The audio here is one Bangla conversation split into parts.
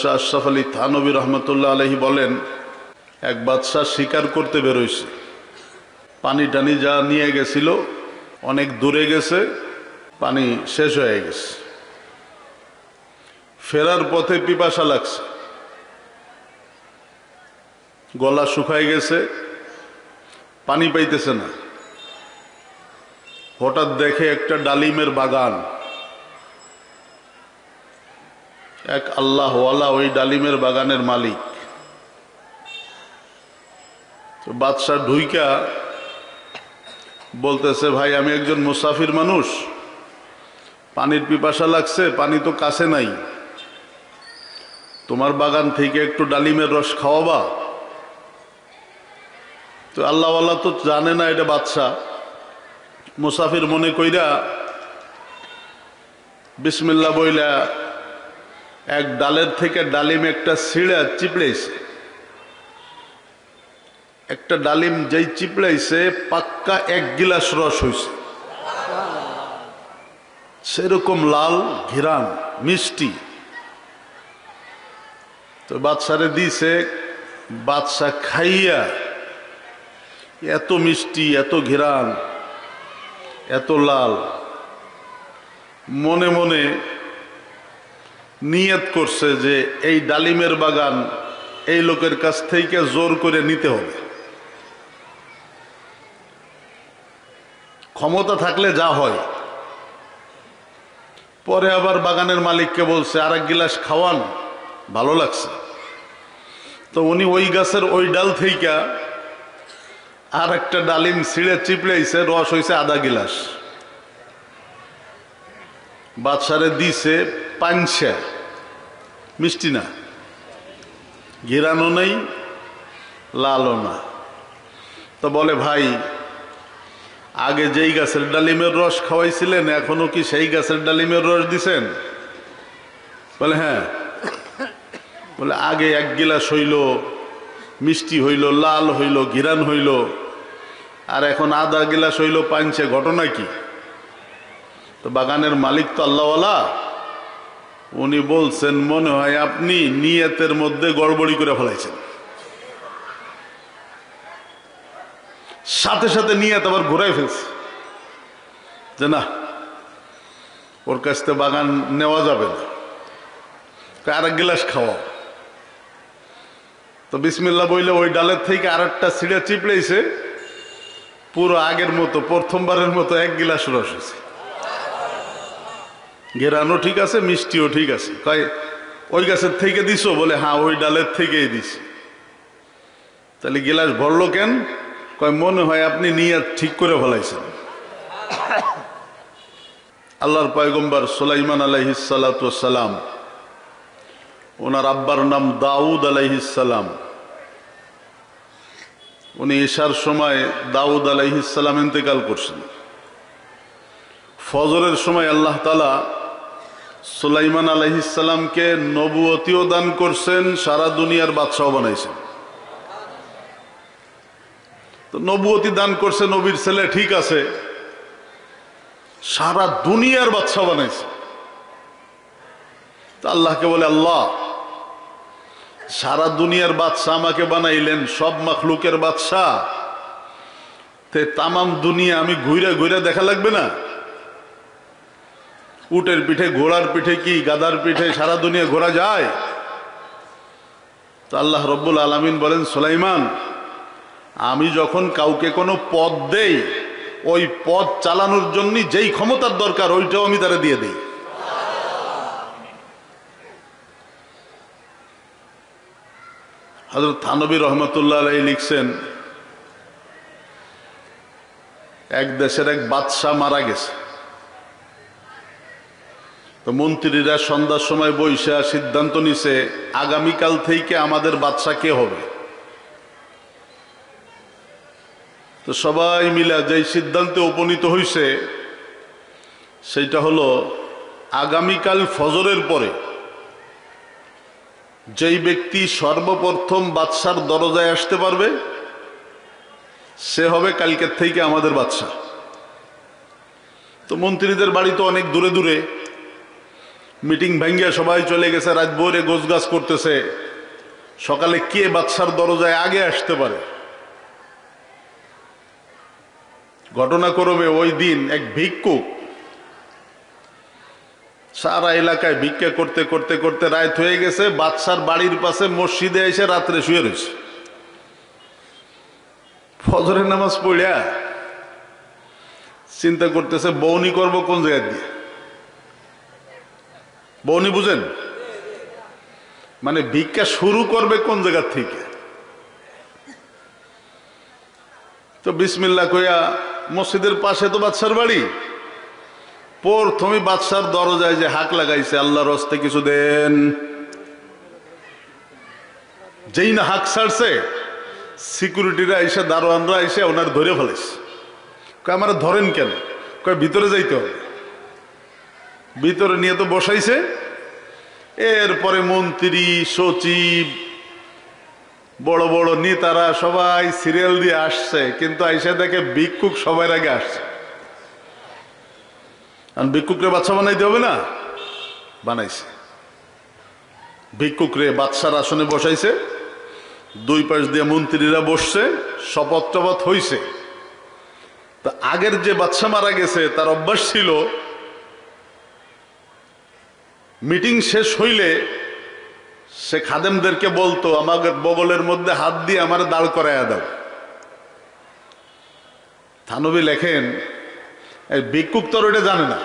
শাহ আশরাফ আলী থানভী রহমতুল্লাহ আলাইহি বলেন, এক বাদশাহ শিকার করতে বেরোইছে, পানি টানি যা নিয়ে গেছিল অনেক দূরে গেছে, পানি শেষ হয়ে গেছে, ফেরার পথে পিপাসা লাগছে, গলা শুকায় গেছে, পানি পাইতেছে না। হঠাৎ দেখে একটা ডালিমের বাগান, এক আল্লাহওয়ালা ওই ডালিমের বাগানের মালিক। তো বাদশাহ ঢুইকা বলতেছে, ভাই আমি একজন মুসাফির মানুষ, পানির পিপাসা লাগছে, পানি তো কাছে নাই, তোমার বাগান থেকে একটু ডালিমের রস খাওয়াবা? তো আল্লাহওয়ালা তো জানে না এটা বাদশাহ, মুসাফির মনে কইরা বিসমিল্লাহ বইলা এক ডালের থেকে ডালিম একটা ছিঁড়া চিপড়াইছে। একটা ডালিম যেই চিপড়াইছে পাক্কা 1 গিলাস রস হইছে, সেরকম লাল ঘিরান মিষ্টি। তো বাদশারে দিছে, বাদশা খাইয়া এত মিষ্টি, এত ঘিরান, এত লাল, মনে মনে নিয়ত করছে যে এই ডালিমের বাগান এই লোকের কাছ থেকে জোর করে নিতে হবে। ক্ষমতা থাকলে যা হয়। পরে আবার বাগানের মালিককে বলছে, আর 1 গিলাস খাওয়ান, ভালো লাগছে। তো উনি ওই গাছের ওই ডাল থেকে আর একটা ডালিম ছিঁড়ে চিপড়াইছে, রস হয়েছে আধা গিলাস, বাদশারে দিছে। পানসা মিষ্টি না, ঘিরানো নেই, লালও না। তো বলে, ভাই আগে যেই গাছের ডালিমের রস খাওয়াইছিলেন এখনো কি সেই গাছের ডালিমের রস দিছেন? বলে হ্যাঁ। বলে আগে 1 গিলাস হইল, মিষ্টি হইল, লাল হইল, ঘিরান হইল, আর এখন আধা গিলাস হইল পানছে, ঘটনা কি? তো বাগানের মালিক তো আল্লাহওয়ালা, উনি বলছেন, মনে হয় আপনি নিয়তের মধ্যে গড়বড়ি করে ফেলাইছেন। সাথে সাথে নিয়ত আবার ঘুরাই ফেলছে যে না, ওর কাছ থেকে বাগান নেওয়া যাবে না, আর 1 গিলাস খাওয়া। তো বিসমিল্লাহ বইলে ওই ডালের থেকে আর একটা ছিঁড়ে চিপড়েছে, পুরো আগের মতো প্রথমবারের মতো 1 গিলাস রস হয়েছে, ঘেরানো ঠিক আছে, মিষ্টিও ঠিক আছে। কয় ওই গাছের থেকে দিছো? বলে হ্যাঁ, ওই ডালের থেকেই দিছি। তাহলে গিলাস ভরলো কেন? কয় মনে হয় আপনি নিয়ত ঠিক করে ফেলাইছেন। আল্লাহর পয়গম্বর সুলাইমান আলাইহিস সালাতু ওয়াস সালাম, ওনার আব্বার নাম দাউদ আলাইহিস সালাম। উনি ঈশার সময় দাউদ আলাইহিস সালাম ইন্তেকাল করছেন। ফজরের সময় আল্লাহ তাআলা সুলাইমান আলাইহিস সালামকে নবুয়তিও দান করছেন, সারা দুনিয়ার বাদশাহ বানাইছেন। তো নবুয়তি দান করছে, নবীর ছেলে ঠিক আছে, সারা দুনিয়ার বাদশাহ বানাইছে। তো আল্লাহকে বলে, আল্লাহ সারা দুনিয়ার বাদশাহ আমাকে বানাইলেন, সব মাখলুকের বাদশাহ, তে তামাম দুনিয়া আমি ঘুরে ঘুরে দেখা লাগবে না? উটের পিঠে, ঘোড়ার পিঠে, কি গাধার পিঠে সারা দুনিয়া ঘোরা যায়? তো আল্লাহ রব্বুল আলামিন বলেন, সুলাইমান আমি যখন কাউকে কোনো পদ দেই, ওই পদ চালানোর জন্য যেই ক্ষমতার দরকার ওইটাও আমি তারা দিয়ে দিই। হযরত থানভী রহমতুল্লাহ আলাইহি লিখছেন, এক দেশের এক বাদশাহ মারা গেছে। তো মন্ত্রীরা সন্ধ্যার সময় বৈশা সিদ্ধান্ত নিছে, আগামীকাল থেকে আমাদের বাদশাহ কে হবে। তো সবাই মিলে যেই সিদ্ধান্তে উপনীত হইছে সেইটা হলো, আগামীকাল ফজরের পরে যেই ব্যক্তি সর্বপ্রথম বাদশার দরজায় আসতে পারবে সে হবে কালকের থেকে আমাদের বাদশা। তো মন্ত্রীদের বাড়ি তো অনেক দূরে দূরে, মিটিং ভাঙ্গিয়া সবাই চলে গেছে, রাত ভোরে গোছগাছ করতেছে। সকালে কে বাদশার দরজায় আগে আসতে পারে? ঘটনাক্রমে ওই দিন এক ভিক্ষুক সারা এলাকায় ভিক্ষা করতে করতে করতে রাত হয়ে গেছে। বাদশার বাড়ির পাশে মসজিদে এসে রাত্রে শুয়ে রয়েছে। ফজরের নামাজ পড়িয়া চিন্তা করতেছে বউনি করব কোন জায়গা দিয়ে। বউনি বুঝেন? মানে ভিক্ষা শুরু করবে কোন জায়গা থেকে। তো বিসমিল্লাহ কইয়া মসজিদের পাশে তো বাদশার বাড়ি, প্রথমে বাদশার দরজায় যে হাক লাগাইছে, আল্লাহর হস্তে কিছু দেন। যেই না হাক ছাড়ছে, সিকিউরিটিরা এসে, দারোয়ানরা এসে ওনার ধরে ফেলেছে। আমার ধরেন কেন? কয় ভিতরে যাইতে হবে। ভিতরে নিয়ে তো বসাইছে। এরপরে মন্ত্রী, সচিব, বড় বড় নেতারা সবাই সিরিয়াল দিয়ে আসছে, কিন্তু আইসা দেখে ভিক্ষুক সবার আগে আসছে। আর ভিক্ষুকরে বাদশা বানাইতে হবে না, বানাইছে। ভিক্ষুকরে বাদশার আসনে বসাইছে, দুই পাশ দিয়ে মন্ত্রীরা বসছে, শপথ টপথ হইছে। তা আগের যে বাদশা মারা গেছে তার অভ্যাস ছিল মিটিং শেষ হইলে সে খাদেমদেরকে বলতো, আমাদের বগলের মধ্যে হাত দিয়ে আমার দাঁড় করাইয়া দাও। থানবী লেখেন এই ভিক্ষুক তো ওইটা জানে না,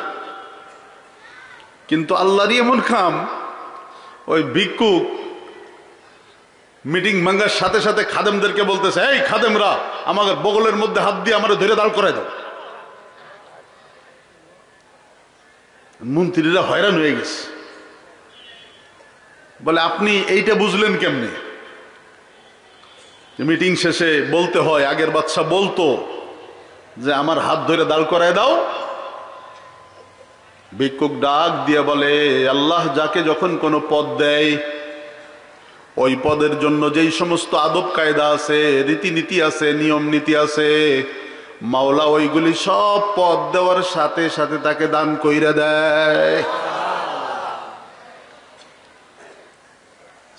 কিন্তু আল্লাহরই এমন খাম, ওই ভিক্ষুক মিটিং ভাঙ্গার সাথে সাথে খাদেমদেরকে বলতেছে, এই খাদেমরা আমাদের বগলের মধ্যে হাত দিয়ে আমার ধরে দাঁড় করাই দাও। মন্ত্রীরা হয়রান হয়ে গেছে, বলে আপনি এইটা বুঝলেন কেমনে? মিটিং শেষে বলতে হয়, আগের বাদশা বলতো যে আমার হাত ধরে দাঁড় করায় দাও। ভিক্ষুক ডাক দিয়ে বলে, আল্লাহ যাকে যখন কোনো পদ দেয়, ওই পদের জন্য যেই সমস্ত আদব কায়দা আছে, রীতিনীতি আছে, নিয়ম নীতি আছে, মাওলা ওইগুলি সব পদ দেওয়ার সাথে সাথে তাকে দান কইরা দেয়।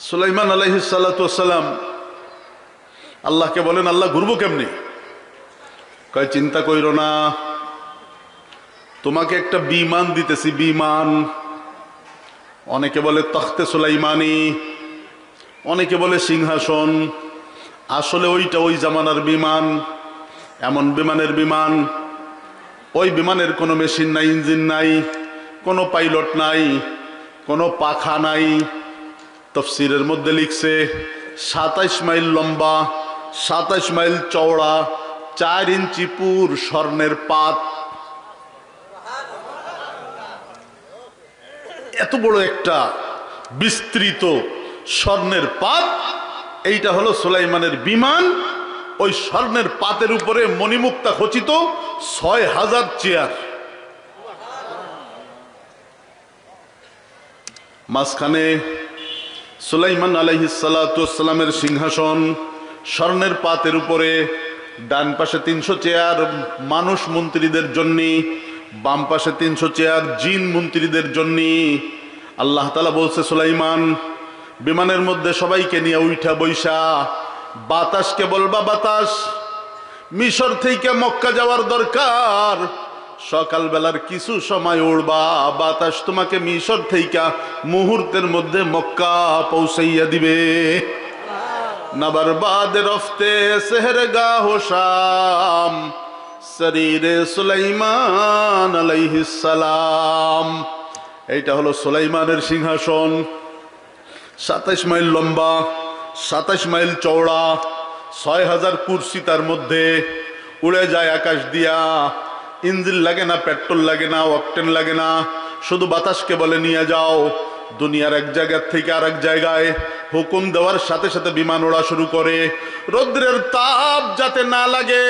সুলাইমান আলাইহিস সালাতু ওয়াস সালাম আল্লাহকে বলেন, আল্লাহ ঘুরবো কেমনে? কয় চিন্তা কইরো না, তোমাকে একটা বিমান দিতেছি, বিমান। অনেকে বলে তখতে সুলাইমানি, অনেকে বলে সিংহাসন। আসলে ওইটা ওই জামানার বিমান, এমন বিমানের বিমান, ওই বিমানের কোনো মেশিন নাই, ইঞ্জিন নাই, কোনো পাইলট নাই, কোনো পাখা নাই। তফসিরের মধ্যে লিখছে 27 মাইল লম্বা, 27 মাইল চওড়া, 4 ইঞ্চি পুর স্বর্ণের পাত। এত বড় একটা বিস্তৃত স্বর্ণের পাত, এইটা হলো সুলাইমানের বিমান। ওই স্বর্ণের পাতের উপরে মণিমুক্তা খচিত 6000 চেয়ার, মাঝখানে সুলাইমান আলাইহিস সালাতু ওয়াস সালামের সিংহাসন, স্বর্ণের পাতের উপরে। ডান পাশে 300 চেয়ার মানুষ মন্ত্রীদের জন্য, বাম পাশে 300 চেয়ার জিন মন্ত্রীদের জন্য। আল্লাহ তাআলা বলছে, সুলাইমান বিমানের মধ্যে সবাইকে নিয়ে উঠা বৈশা বাতাসকে বলবা, বাতাস মিশর থেকে মক্কা যাওয়ার দরকার, সকালবেলার কিছু সময় উড়বা, বাতাস তোমাকে মিশর থেকে মুহূর্তের মধ্যে মক্কা পৌঁছাইয়া দিবে। নবরবাদ রফতে সেহরগাহ শাম, শরীরে সুলাইমান আলাইহিস সালাম। এইটা হলো সুলাইমানের সিংহাসন। 27 মাইল লম্বা, 27 মাইল চওড়া, 6000 কুরসি তার মধ্যে। উড়ে যায় আকাশ দিয়া, ইঞ্জিন লাগে না, পেট্রোল লাগে না, অকটেন লাগে না, শুধু বাতাসকে বলে নিয়ে যাও। দুনিয়ার এক জায়গা থেকে আর এক জায়গায় হুকুম দেওয়ার সাথে সাথে বিমান ওড়া শুরু করে। রৌদ্রের তাপ যাতে না লাগে,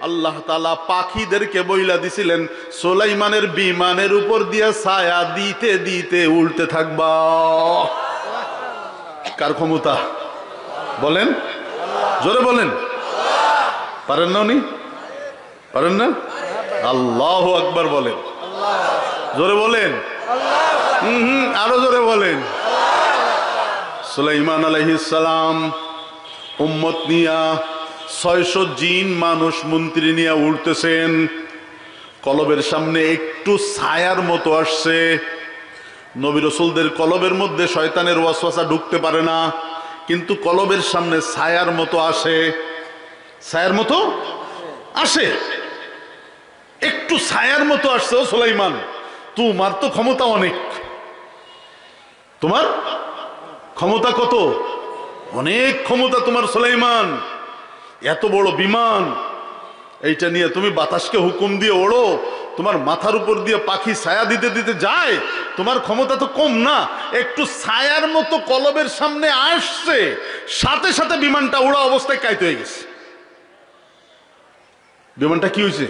আল্লাহ তাআলা পাখিদেরকে বইলা দিছিলেন, সুলাইমানের বিমানের উপর দিয়ে ছায়া দিতে দিতে উল্টে থাকবা। কার ক্ষমতা বলেন? জোরে বলেন। পারেন না উনি? পারেন না? আল্লাহু আকবার বলেন, জোরে বলেন। আরো জোরে বলেন। সুলাইমান আলাইহিস সালাম উম্মত নিয়া 600 জিন মানুষ মন্ত্রী নিয়ে উঠতেছেন। কলবের সামনে একটু ছায়ার মতো আসছে। নবী রাসূলদের কলবের মধ্যে শয়তানের ওয়াসওয়াসা ঢুকতে পারে না, কিন্তু কলবের সামনে ছায়ার মতো আসে। ছায়ার মতো আসে, একটু ছায়ার মতো আসছে। ও সুলাইমান, তোমার তো ক্ষমতা অনেক। তোমার ক্ষমতা কত? অনেক ক্ষমতা তোমার সুলাইমান। এত বড় বিমান, এইটা নিয়ে তুমি বাতাসকে হুকুম দিয়ে ওড়ো, তোমার মাথার উপর দিয়ে পাখি ছায়া দিতে দিতে যায়। তোমার ক্ষমতা তো কম না। একটু ছায়ার মতো কলবের সামনে আসছে, সাথে সাথে বিমানটা উড়া অবস্থায় কাইতে হয়ে গেছে। বিমানটা কি হয়েছে?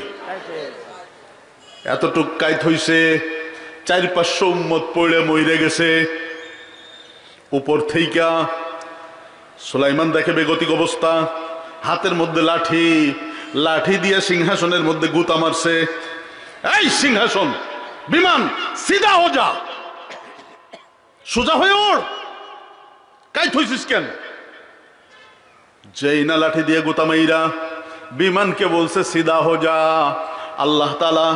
এতটুক কাইত হইছে, 400-500 উম্মত পড়ে মরে গেছে। উপর থেকে সুলাইমান দেখে বেগতিক অবস্থা, হাতের মধ্যে লাঠি, লাঠি দিয়ে সিংহাসনের মধ্যে গুতা মারছে। এই সিংহাসন, বিমান সিধা হো যা, সোজা হয়ে ওড়, কাইত হইছিস কেন? যেই না লাঠি দিয়ে গুতা মাইরা বিমানকে বলছে সিধা হো যা, আল্লাহ তাআলা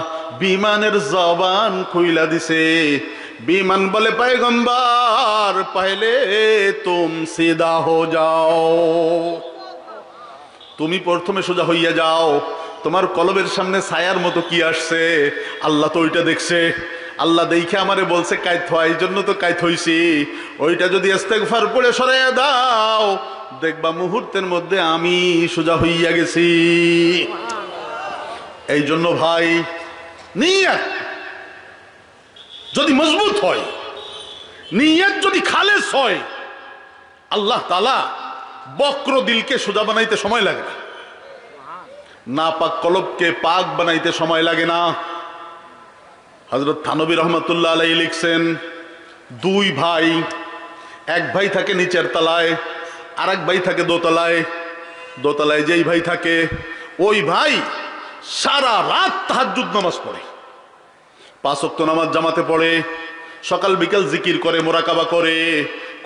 বিমানের জবান খুইলা দিছে। বিমান বলে, পয়গম্বর পহলে তুম সিধা হো যাও, তুমি প্রথমে সোজা হইয়া যাও। তোমার কলবের সামনে ছায়ার মতো কি আসছে, আল্লাহ তো ওইটা দেখছে। আল্লাহ দেখে আমারে বলছে কাইত হয়, এই জন্য তো কাইত হইছি। ওইটা যদি ইস্তেগফার পড়ে সরাইয়া দাও, দেখবা মুহূর্তের মধ্যে আমি সোজা হইয়া গেছি। এই জন্য ভাই, নিয়ত যদি মজবুত হয়, নিয়ত যদি খালেস হয়, আল্লাহ তাআলা বক্র দিলকে সোজা বানাইতে সময় লাগে না, নাপাক কলবকে পাক বানাইতে সময় লাগে না। হযরত থানবী রহমাতুল্লাহ আলাইহি লিখছেন, 2 ভাই, এক ভাই থাকে নিচের তলায়, আর এক ভাই থাকে দোতলায়। দোতলায় যেই ভাই থাকে, ওই ভাই সারা রাত তাহাজ্জুদ নামাজ পড়ে, 5 ওয়াক্ত নামাজ জামাতে পড়ে, সকাল বিকাল জিকির করে, মোরাকাবা করে,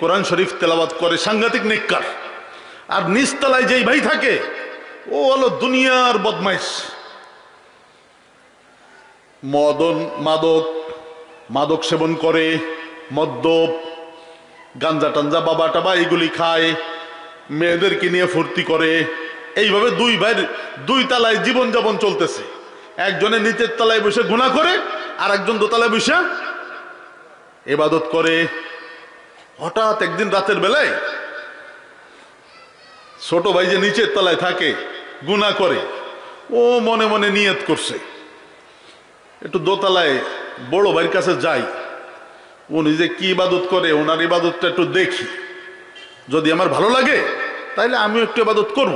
কোরআন শরীফ তেলাওয়াত করে, সাংঘাতিক নেককার। আর নিচতলায় যেই ভাই থাকে, ও হলো দুনিয়ার বদমাইশ, মাদক সেবন করে, মদ্যপ, গাঞ্জা টাঞ্জা, বাবা টাবা এইগুলি খায়, মেয়েদেরকে নিয়ে ফুর্তি করে। এইভাবে 2 ভাইয়ের 2 তলায় জীবন যাপন চলতেছে। একজনের নিচের তলায় বসে গুনাহ করে, আর একজন দোতলায় বসে ইবাদত করে। হঠাৎ একদিন রাতের বেলায় ছোট ভাই যে নিচের তলায় থাকে, গুনাহ করে, ও মনে মনে নিয়ত করছে একটু দোতলায় বড় ভাইয়ের কাছে যাই, উনি যে কি ইবাদত করে, ওনার ইবাদতটা একটু দেখি, যদি আমার ভালো লাগে তাইলে আমিও একটু ইবাদত করব।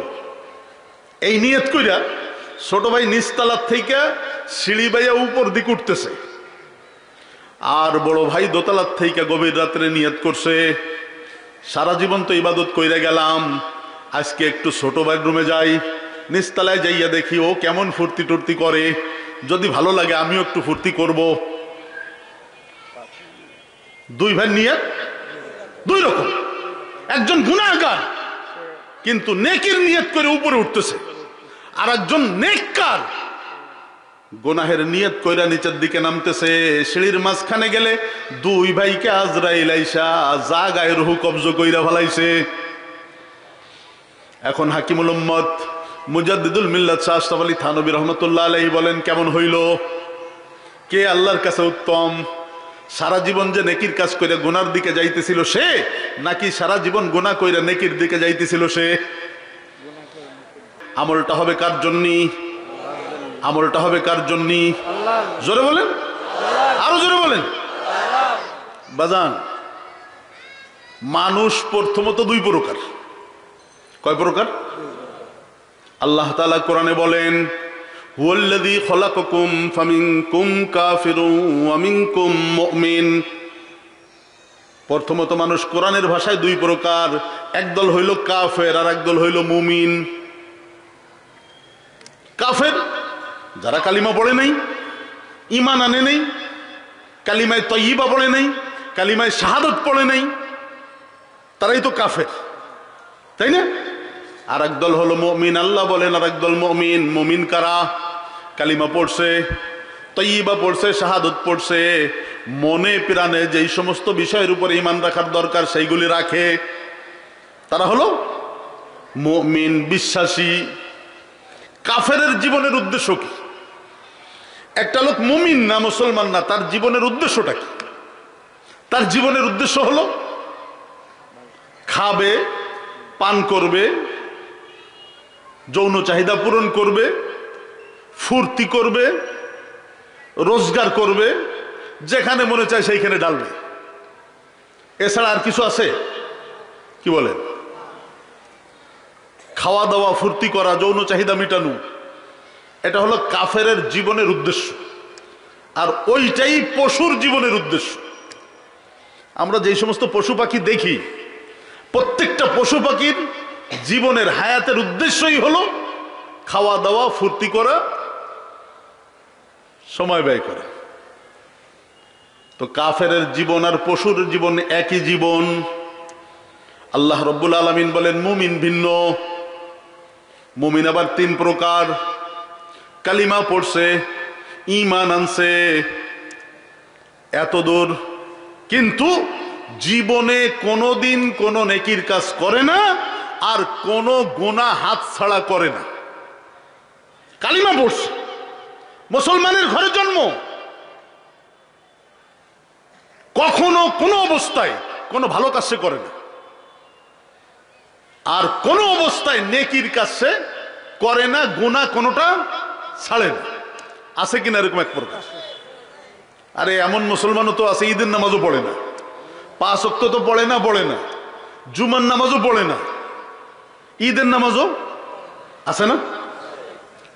এই নিয়ত কইরা ছোট ভাই নিচতলার থেকে সিঁড়ি বাইয়া উপর দিকে উঠতেছে, আর বড় ভাই দোতলার থেকে গভীর রাত্রে নিয়ত করছে, সারা জীবন তো ইবাদত কইরা গেলাম, আজকে একটু ছোট ভাইয়ের রুমে যাই, নিচতলায় যাইয়া দেখি ও কেমন ফুর্তি টুর্তি করে, যদি ভালো লাগে আমিও একটু ফুর্তি করব। 2 ভাই নিয়ত 2 রকম। একজন গুনাহগার কিন্তু নেকির নিয়ত করে উপরে উঠতেছে, আর একজন নেককার গুনাহের নিয়ত কইরা নিচের দিকে নামতেছে। সিঁড়ির মাঝখানে গেলে 2 ভাইকে আজরাইল আইসা জাগায় রূহ কবজ কইরা ফেলাইছে। এখন হাকিমুল উম্মত মুজাদ্দিদুল মিল্লাত শাহ আশরাফ আলী থানবী রহমাতুল্লাহ আলাইহি বলেন, কেমন হইল? কে আল্লাহর কাছে উত্তম? সারা জীবন যে নেকির কাজ করে গুনার দিকে যাইতেছিল সে, নাকি সারা জীবন গুনাহ কইরা নেকির দিকে যাইতেছিল সে? আমলটা হবে কার জন্য? আমলটা হবে কার জন্য? জোরে বলেন, আরো জোরে বলেন। বাজান, মানুষ প্রথমত 2 প্রকার। কয় প্রকার? আল্লাহ তাআলা কোরআনে বলেন, হুয়াল্লাযী খালাকাকুম ফামিনকুম কাফিরুন ওয়া মিনকুম মুমিন। প্রথমত মানুষ কোরআনের ভাষায় 2 প্রকার, একদল হইল কাফের আর একদল হইল মুমিন। কাফের যারা কালিমা পড়ে নাই, ঈমান আনে নাই, কালিমায়ে তয়্যিবা পড়ে নাই, কালিমায়ে শাহাদত পড়ে নাই, তারাই তো কাফের, তাই না? আর একদল হলো মুমিন। আল্লাহ বলেন আর একদল মুমিন। মুমিন কারা? কালিমা পড়ছে, তয়্যিবা পড়ছে, শাহাদত পড়ছে, মনে প্রাণে যেই সমস্ত বিষয়ের উপরে ঈমান রাখার দরকার সেইগুলি রাখে, তারা হলো মুমিন, বিশ্বাসী। কাফেরের জীবনের উদ্দেশ্য কি? একটা লোক মুমিন না, মুসলমান না, তার জীবনের উদ্দেশ্যটা কি? তার জীবনের উদ্দেশ্য হলো খাবে, পান করবে, যৌন চাহিদা পূরণ করবে, ফুর্তি করবে, রোজগার করবে, যেখানে মনে চায় সেইখানে ডালবে। এছাড়া আর কিছু আছে? কি বলেন? খাওয়া দাওয়া, ফুর্তি করা, যৌন চাহিদা মেটানো, এটা হলো কাফেরের জীবনের উদ্দেশ্য। আর ওইটাই পশুর জীবনের উদ্দেশ্য। আমরা যেই সমস্ত পশু পাখি দেখি, প্রত্যেকটা পশু পাখির জীবনের হায়াতের উদ্দেশ্যই হলো খাওয়া দাওয়া, ফুর্তি করা, সময় ব্যয় করা। তো কাফেরের জীবন আর পশুর জীবন একই জীবন। আল্লাহ রব্বুল আলামিন বলেন মুমিন ভিন্ন। মুমিন আবার তিন প্রকার। কালিমা পড়ছে, ঈমান আনছে, এত দূর, কিন্তু জীবনে কোনোদিন কোনো নেকির কাজ করে না, আর কোনো গুনাহ হাত ছাড়া করে না। কালিমা পড়ছে, মুসলমানের ঘরে জন্ম, কখনো কোনো অবস্থায় কোনো ভালো কাজ সে করে না, আর কোনো অবস্থায় নেকির কাজ সে করে না, গুনাহ কোনোটা ছাড়ে না। আছে কিনা এরকম এক প্রকার? আরে এমন মুসলমানও তো আছে ঈদের নামাজও পড়ে না, 5 ওয়াক্ত তো পড়ে না, জুমার নামাজও পড়ে না, ঈদের নামাজও আছে না,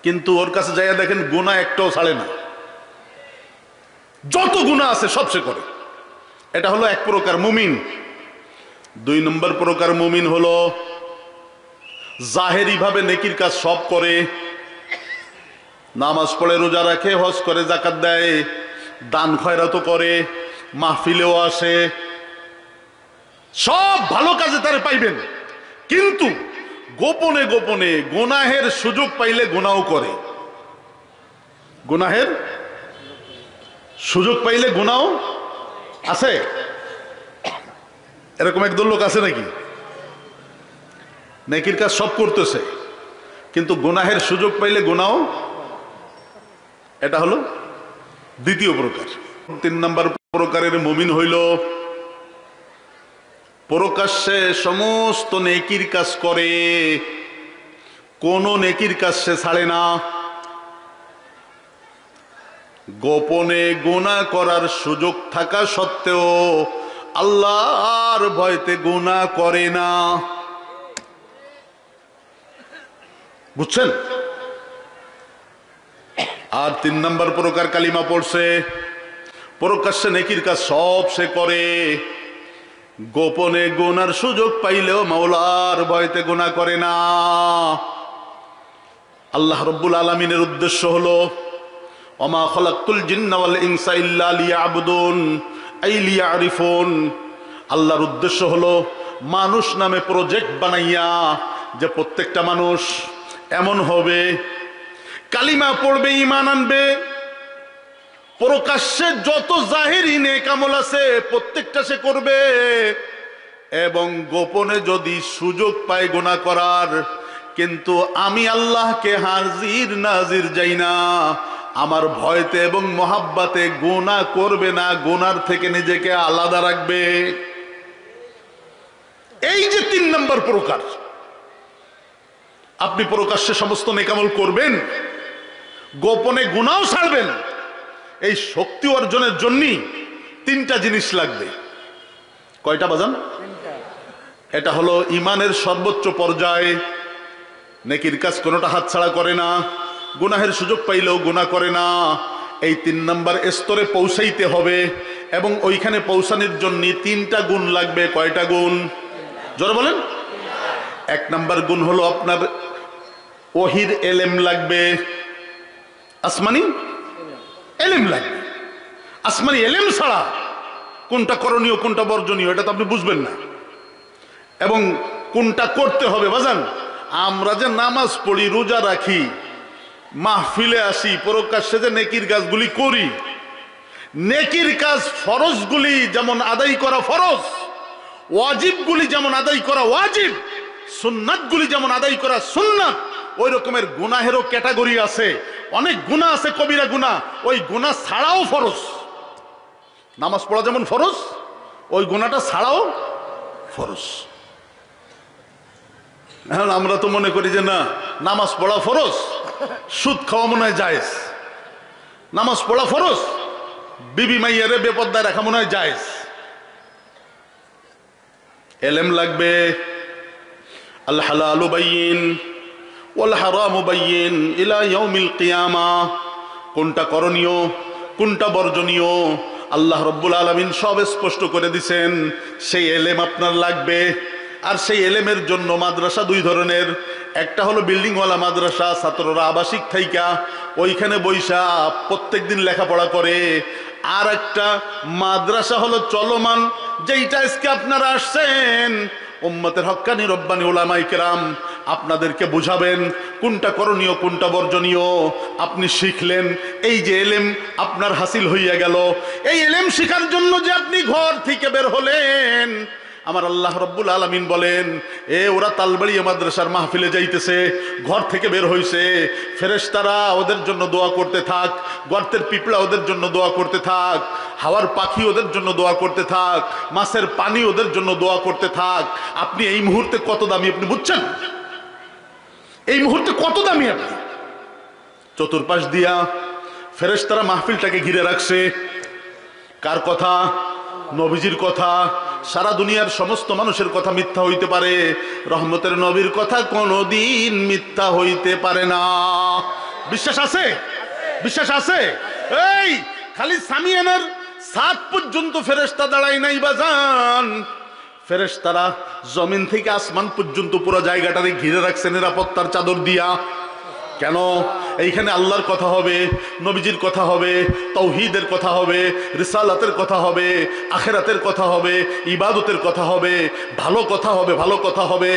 কিন্তু ওর কাছে যাইয়া দেখেন গুনাহ একটাও ছাড়ে না, যত গুনাহ আছে সব সে করে। এটা হলো এক প্রকার মুমিন। 2 নম্বর প্রকার মুমিন হলো জাহেরি ভাবে নেকির কাজ সব করে, নামাজ পড়ে, রোজা রাখে, হজ করে, যাকাত দেয়, দান খয়রাতও করে, মাহফিলেও আসে, সব ভালো কাজে তারা পাইবেন, কিন্তু গোপনে গোপনে গুনাহের সুযোগ পাইলে গুনাহও করে। গুনাহের সুযোগ পাইলে গুনাহও আছে। এরকম একদল লোক আছে নাকি? নেকির কাজ সব করতেছে, কিন্তু গুনাহের সুযোগ পাইলে গুনাহও। এটা হলো দ্বিতীয় প্রকার। 3 নম্বর প্রকারের মুমিন হইল প্রকাশ্যে সমস্ত নেকির কাজ করে, কোন নেকির কাজ সে ছাড়ে না, গোপনে গুনাহ করার সুযোগ থাকা সত্ত্বেও আল্লাহর ভয়তে গুনাহ করে না। বুঝছেন? আর 3 নম্বর প্রকার কালিমা পড়ছে, প্রকাশ্যে নেকির কাজ সব সে করে, গোপনে গুনার সুযোগ পাইলেও মাওলার ভয়তে গুনাহ করে না। আল্লাহ রব্বুল আলামিনের উদ্দেশ্য হলো ওমা খালাকতুল জিন্না ওয়াল ইনসা ইল্লা লিয়াবুদুন আই লিয়ারিফুন। আল্লাহর উদ্দেশ্য হলো মানুষ নামে প্রজেক্ট বানাইয়া যে প্রত্যেকটা মানুষ এমন হবে, কালিমা পড়বে, ঈমান আনবে, প্রকাশ্যে যত জাহিরি নেক আমল আছে প্রত্যেকটা সে করবে, এবং গোপনে যদি সুযোগ পায় গুনাহ করার, কিন্তু আমি আল্লাহকে হাজির নাজির যাই না, আমার ভয়তে এবং মহাব্বাতে গুনাহ করবে না, গুনার থেকে নিজেকে আলাদা রাখবে। এই যে 3 নম্বর প্রকার, আপনি প্রকাশ্যে সমস্ত নেকামল করবেন, গোপনে গুনাহও ছাড়বেন, এই শক্তি অর্জনের জন্য 3টা জিনিস লাগবে। কয়টা বাজান? এটা হলো ঈমানের সর্বোচ্চ পর্যায়ে। নেকির কাজ কোনোটা হাতছাড়া করে না, গুনাহের সুযোগ পাইলেও গুনাহ করে না। এই 3 নম্বর স্তরে পৌঁছাইতে হবে, এবং ওইখানে পৌঁছানোর জন্য 3টা গুণ লাগবে। কয়টা গুণ? জোরে বলেন। 1 নম্বর গুণ হলো আপনার ওহির এলেম লাগবে, আসমানি এলেম লাগবে। আসমানি এলেম ছাড়া কোনটা করণীয় কোনটা বর্জনীয় এটা তো আপনি বুঝবেন না, এবং কোনটা করতে হবে। বাজান, আমরা যে নামাজ পড়ি, রোজা রাখি, মাহফিলে আসি, প্রকাশ্যে যে নেকির কাজগুলি করি, নেকির কাজ ফরজগুলি যেমন আদায় করা ফরজ, ওয়াজিবগুলি যেমন আদায় করা ওয়াজিব, সুন্নাতগুলি যেমন আদায় করা সুন্নাত, ওই রকমের গুনাহেরও ক্যাটাগরি আছে। অনেক গুনাহ আছে কবিরা গুনাহ, ওই গুনাহ ছাড়াও ফরজ। নামাজ পড়া যেমন ফরজ, ওই গুনাহটা ছাড়াও ফরজ। এখন আমরা তো মনে করি যে না, নামাজ পড়া ফরজ, সুদ খাওয়া মনে হয় জায়েজ। নামাজ পড়া ফরজ, বিবি মাইয়ারে বেপর্দায় রাখা মনে হয় জায়েজ। এলেম লাগবে। আল হালালু বাইয়িন ওয়াল হারামু বাইয়িন ইলা ইয়াউমিল কিয়ামাহ। কোনটা করণীয় কোনটা বর্জনীয় আল্লাহ রাব্বুল আলামিন সব স্পষ্ট করে দিয়েছেন। সেই এলেম আপনার লাগবে। আর সেই এলেমের জন্য মাদ্রাসা দুই ধরনের। একটা হলো বিল্ডিংওয়ালা মাদ্রাসা, ছাত্ররা আবাসিক থাইকা ওইখানে বৈশা প্রত্যেকদিন লেখাপড়া করে। আর একটা মাদ্রাসা হলো চলমান, যেইটা আজকে আপনারা আসছেন, উম্মতের হক্কানি রব্বানি উলামায়ে কেরাম আপনাদেরকে বুঝাবেন কোনটা করণীয় কোনটা বর্জনীয়। আপনি শিখলেন, এই যে এলেম আপনার হাসিল হইয়া গেল, এই এলেম শিখার জন্য যে আপনি ঘর থেকে বের হলেন, আমার আল্লাহ রব্বুল আলামিন বলেন, ওরা তালবাড়িয়া মাদ্রাসার মাহফিলে যাইতেছে, ঘর থেকে বের হইছে, ফেরেশতারা ওদের জন্য দোয়া করতে থাক, গর্তের পিঁপড়া ওদের জন্য দোয়া করতে থাক, হাওয়ার পাখি ওদের জন্য দোয়া করতে থাক, মাছের পানি ওদের জন্য দোয়া করতে থাক। আপনি এই মুহূর্তে কত দামি আপনি বুঝছেন? এই মুহূর্তে কত দামি আপনি? চতুর্পাশ দিয়া ফেরেশতারা মাহফিলটাকে ঘিরে রাখছে। কার কথা? নবীজির কথা। সারা দুনিয়ার সমস্ত মানুষের কথা মিথ্যা হইতে পারে, রহমতের নবীর কথা কোনদিন মিথ্যা হইতে পারে না। বিশ্বাস আছে? বিশ্বাস আছে? এই খালি সামিয়ানার সাত পর্যন্ত ফেরেশতা দাঁড়ায় নাই বাজান। ফেরেশতারা জমিন থেকে আসমান পর্যন্ত পুরো জায়গাটাকে ঘিরে রাখছে নিরাপত্তার চাদর দিয়া। কেন? এইখানে আল্লাহর কথা হবে, নবীজির কথা হবে, তাওহীদের কথা হবে, রিসালাতের কথা হবে, আখিরাতের কথা হবে, ইবাদতের কথা হবে, ভালো কথা হবে, ভালো কথা হবে,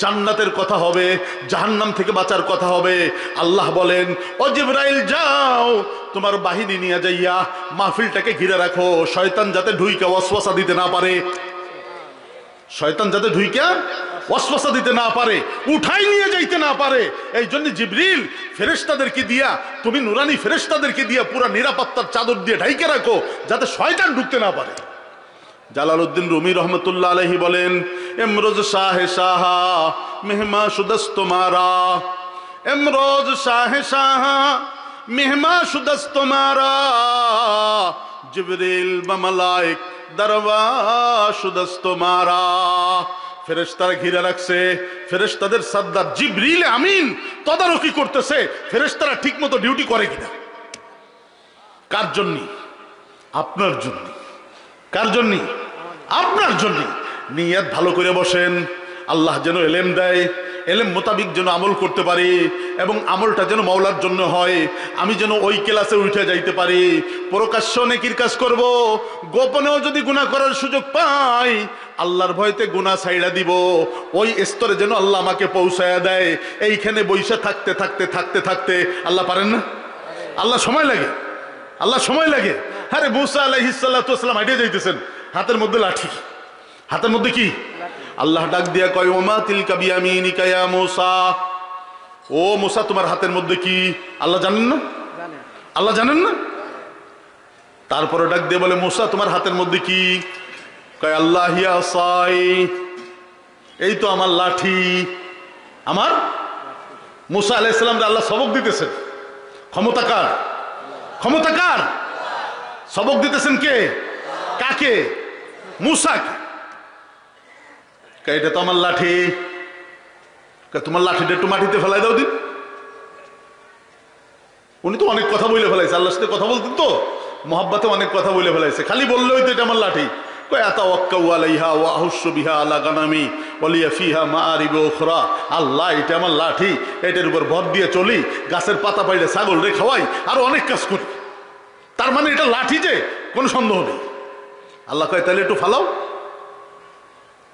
জান্নাতের কথা হবে, জাহান্নাম থেকে বাঁচার কথা হবে। আল্লাহ বলেন, ও জিবরাইল যাও, তোমার বাহিনী নিয়ে যাইয়া মাহফিলটাকে ঘিরে রাখো, শয়তান যাতে ঢুইকা ওয়াসওয়াসা দিতে না পারে। শয়তান যাতে ঢুইকা ওয়াসওয়াসা দিতে না পারে, উঠাই নিয়ে যাইতে না পারে। এই জন্য জিবরিল ফেরেশতাদেরকে দিয়া, তুমি নুরানি ফেরেশতাদেরকে দিয়া পুরা নিরাপত্তার চাদর দিয়ে ঢাইকে রাখো, যাতে শয়তান ঢুকতে না পারে। জালালউদ্দিন রুমি রহমতুল্লাহ আলাইহি বলেন, এমরোজ শাহে শাহা মেহমা শুদস তোমারা, এমরোজ শাহে শাহা মেহমা শুদস তোমারা, জিবরিল বা মালাইক দরওয়াশ শুদস তোমারা। ফেরেশতারা ঘিরে রাখছে, ফেরেশতাদের সর্দার জিবরিল আমিন তদারকি করতেছে ফেরেশতারা ঠিক মতো ডিউটি করে কিনা। কার জন্য? আপনার জন্য। কার জন্য? আপনার জন্য। নিয়ত ভালো করে বসেন, আল্লাহ যেন এলেম দেয়, এলেম মোতাবিক যেন আমল করতে পারি, এবং আমলটা যেন মাওলার জন্য হয়। আমি যেন ওই ক্লাসে উঠে যাইতে পারি, প্রকাশ্য নেকির কাজ করব, গোপনেও যদি গুনাহ করার সুযোগ পাই আল্লাহর ভয়তে গুনাহ ছাইড়া দিব। ওই স্তরে যেন আল্লাহ আমাকে পৌঁছায়া দেয়। এইখানে বইসা থাকতে থাকতে থাকতে থাকতে আল্লাহ পারেন না? আল্লাহ সময় লাগে, আল্লাহ সময় লাগে। আরে মুসা আলাইহিস সালাতু ওয়াস সালাম হেঁটে যাইতেছেন, হাতের মধ্যে লাঠি। হাতের মধ্যে কি? আল্লাহ ডাক দিয়া কয়, ওমা তিলকা বিয়ামিনিকা ইয়া মুসা, ও মুসা তোমার হাতের মধ্যে কি? আল্লাহ জানেন না? আল্লাহ জানেন না? তারপরে ডাক দিয়ে বলে, মুসা তোমার হাতের মধ্যে কি? কয়, আল্লাহ হিয়া আসাই, এই তো আমার লাঠি। আমার মুসা আলাইহিস সালাম আল্লাহ সবক দিতেছেন। ক্ষমতা কার? ক্ষমতা কার? সবক দিতেছেন কে? কাকে? মুসাকে। এটা তো আমার লাঠি। তোমার লাঠিটা একটু মাটিতে ফেলাই দাও দিন। উনি তো অনেক কথা বলে ফেলাইছে, আল্লাহর সাথে কথা বলতেন তো মোহাব্বতে অনেক কথা বলে ফেলাইছে। খালি বললেই তো এটা আমার লাঠি। আল্লাহ এটা আমার লাঠি, এটার উপর ভর দিয়ে চলি, গাছের পাতা পাইলে ছাগল রে খাওয়াই, আর অনেক কাজ করি। তার মানে এটা লাঠি যে কোনো সন্দেহ নেই। আল্লাহ কয় তাহলে একটু ফালাও।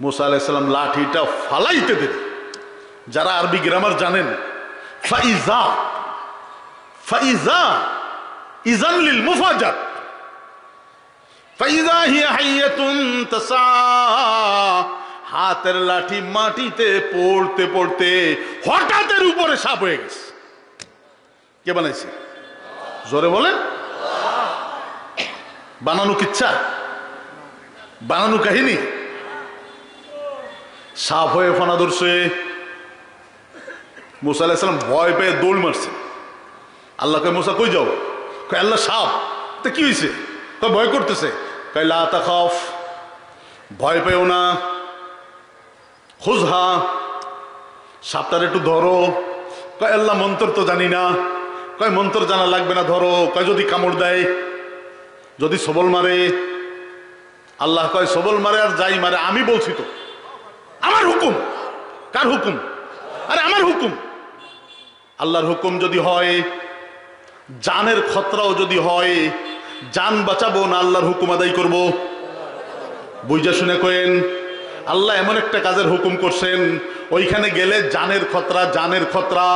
মুসা আলাইহিস সালাম লাঠিটা ফালাইতে দেরি। যারা আরবি গ্রামার জানেন, ফাইজা ফাইজা ইজান লিল মুফাজাত, ফাইজা হিয়া হাইয়াতুন তাসা, হাতের লাঠি মাটিতে পড়তে পড়তে হঠাৎ এর উপরে সাপ হয়ে গেছে। কে বানাইছে? জোরে বলেন। বানানো কিচ্ছা, বানানো কাহিনী। সাপ হয়ে ফানা ধরছে। মুসা আলাইহিস সালাম ভয় পেয়ে দৌড় মারছে। আল্লাহ কয় মুসা কই যাও? কয় আল্লাহ সাপ। তো কি হয়েছে? কয় ভয় করতেছে। কয় লা তাখাফ, ভয় পেও না। খুযহা, সাপটার একটু ধরো। কয় আল্লাহ মন্ত্র তো জানি না। কয় মন্ত্র জানা লাগবে না, ধরো। কয় যদি কামড় দেয়, যদি সবল মারে? আল্লাহ কয় সবল মারে আর যাই মারে আমি বলছি তো, আমার হুকুম। কার হুকুম? আরে আমার হুকুম। আল্লাহর হুকুম যদি হয়, জানের খতরাও যদি হয়, জান বাঁচাবো না আল্লাহর হুকুম আদায় করব? বুঝা শুনে কয়েন। আল্লাহ এমন একটা কাজের হুকুম করছেন, ওইখানে গেলে জানের খতরা, জানের খতরা।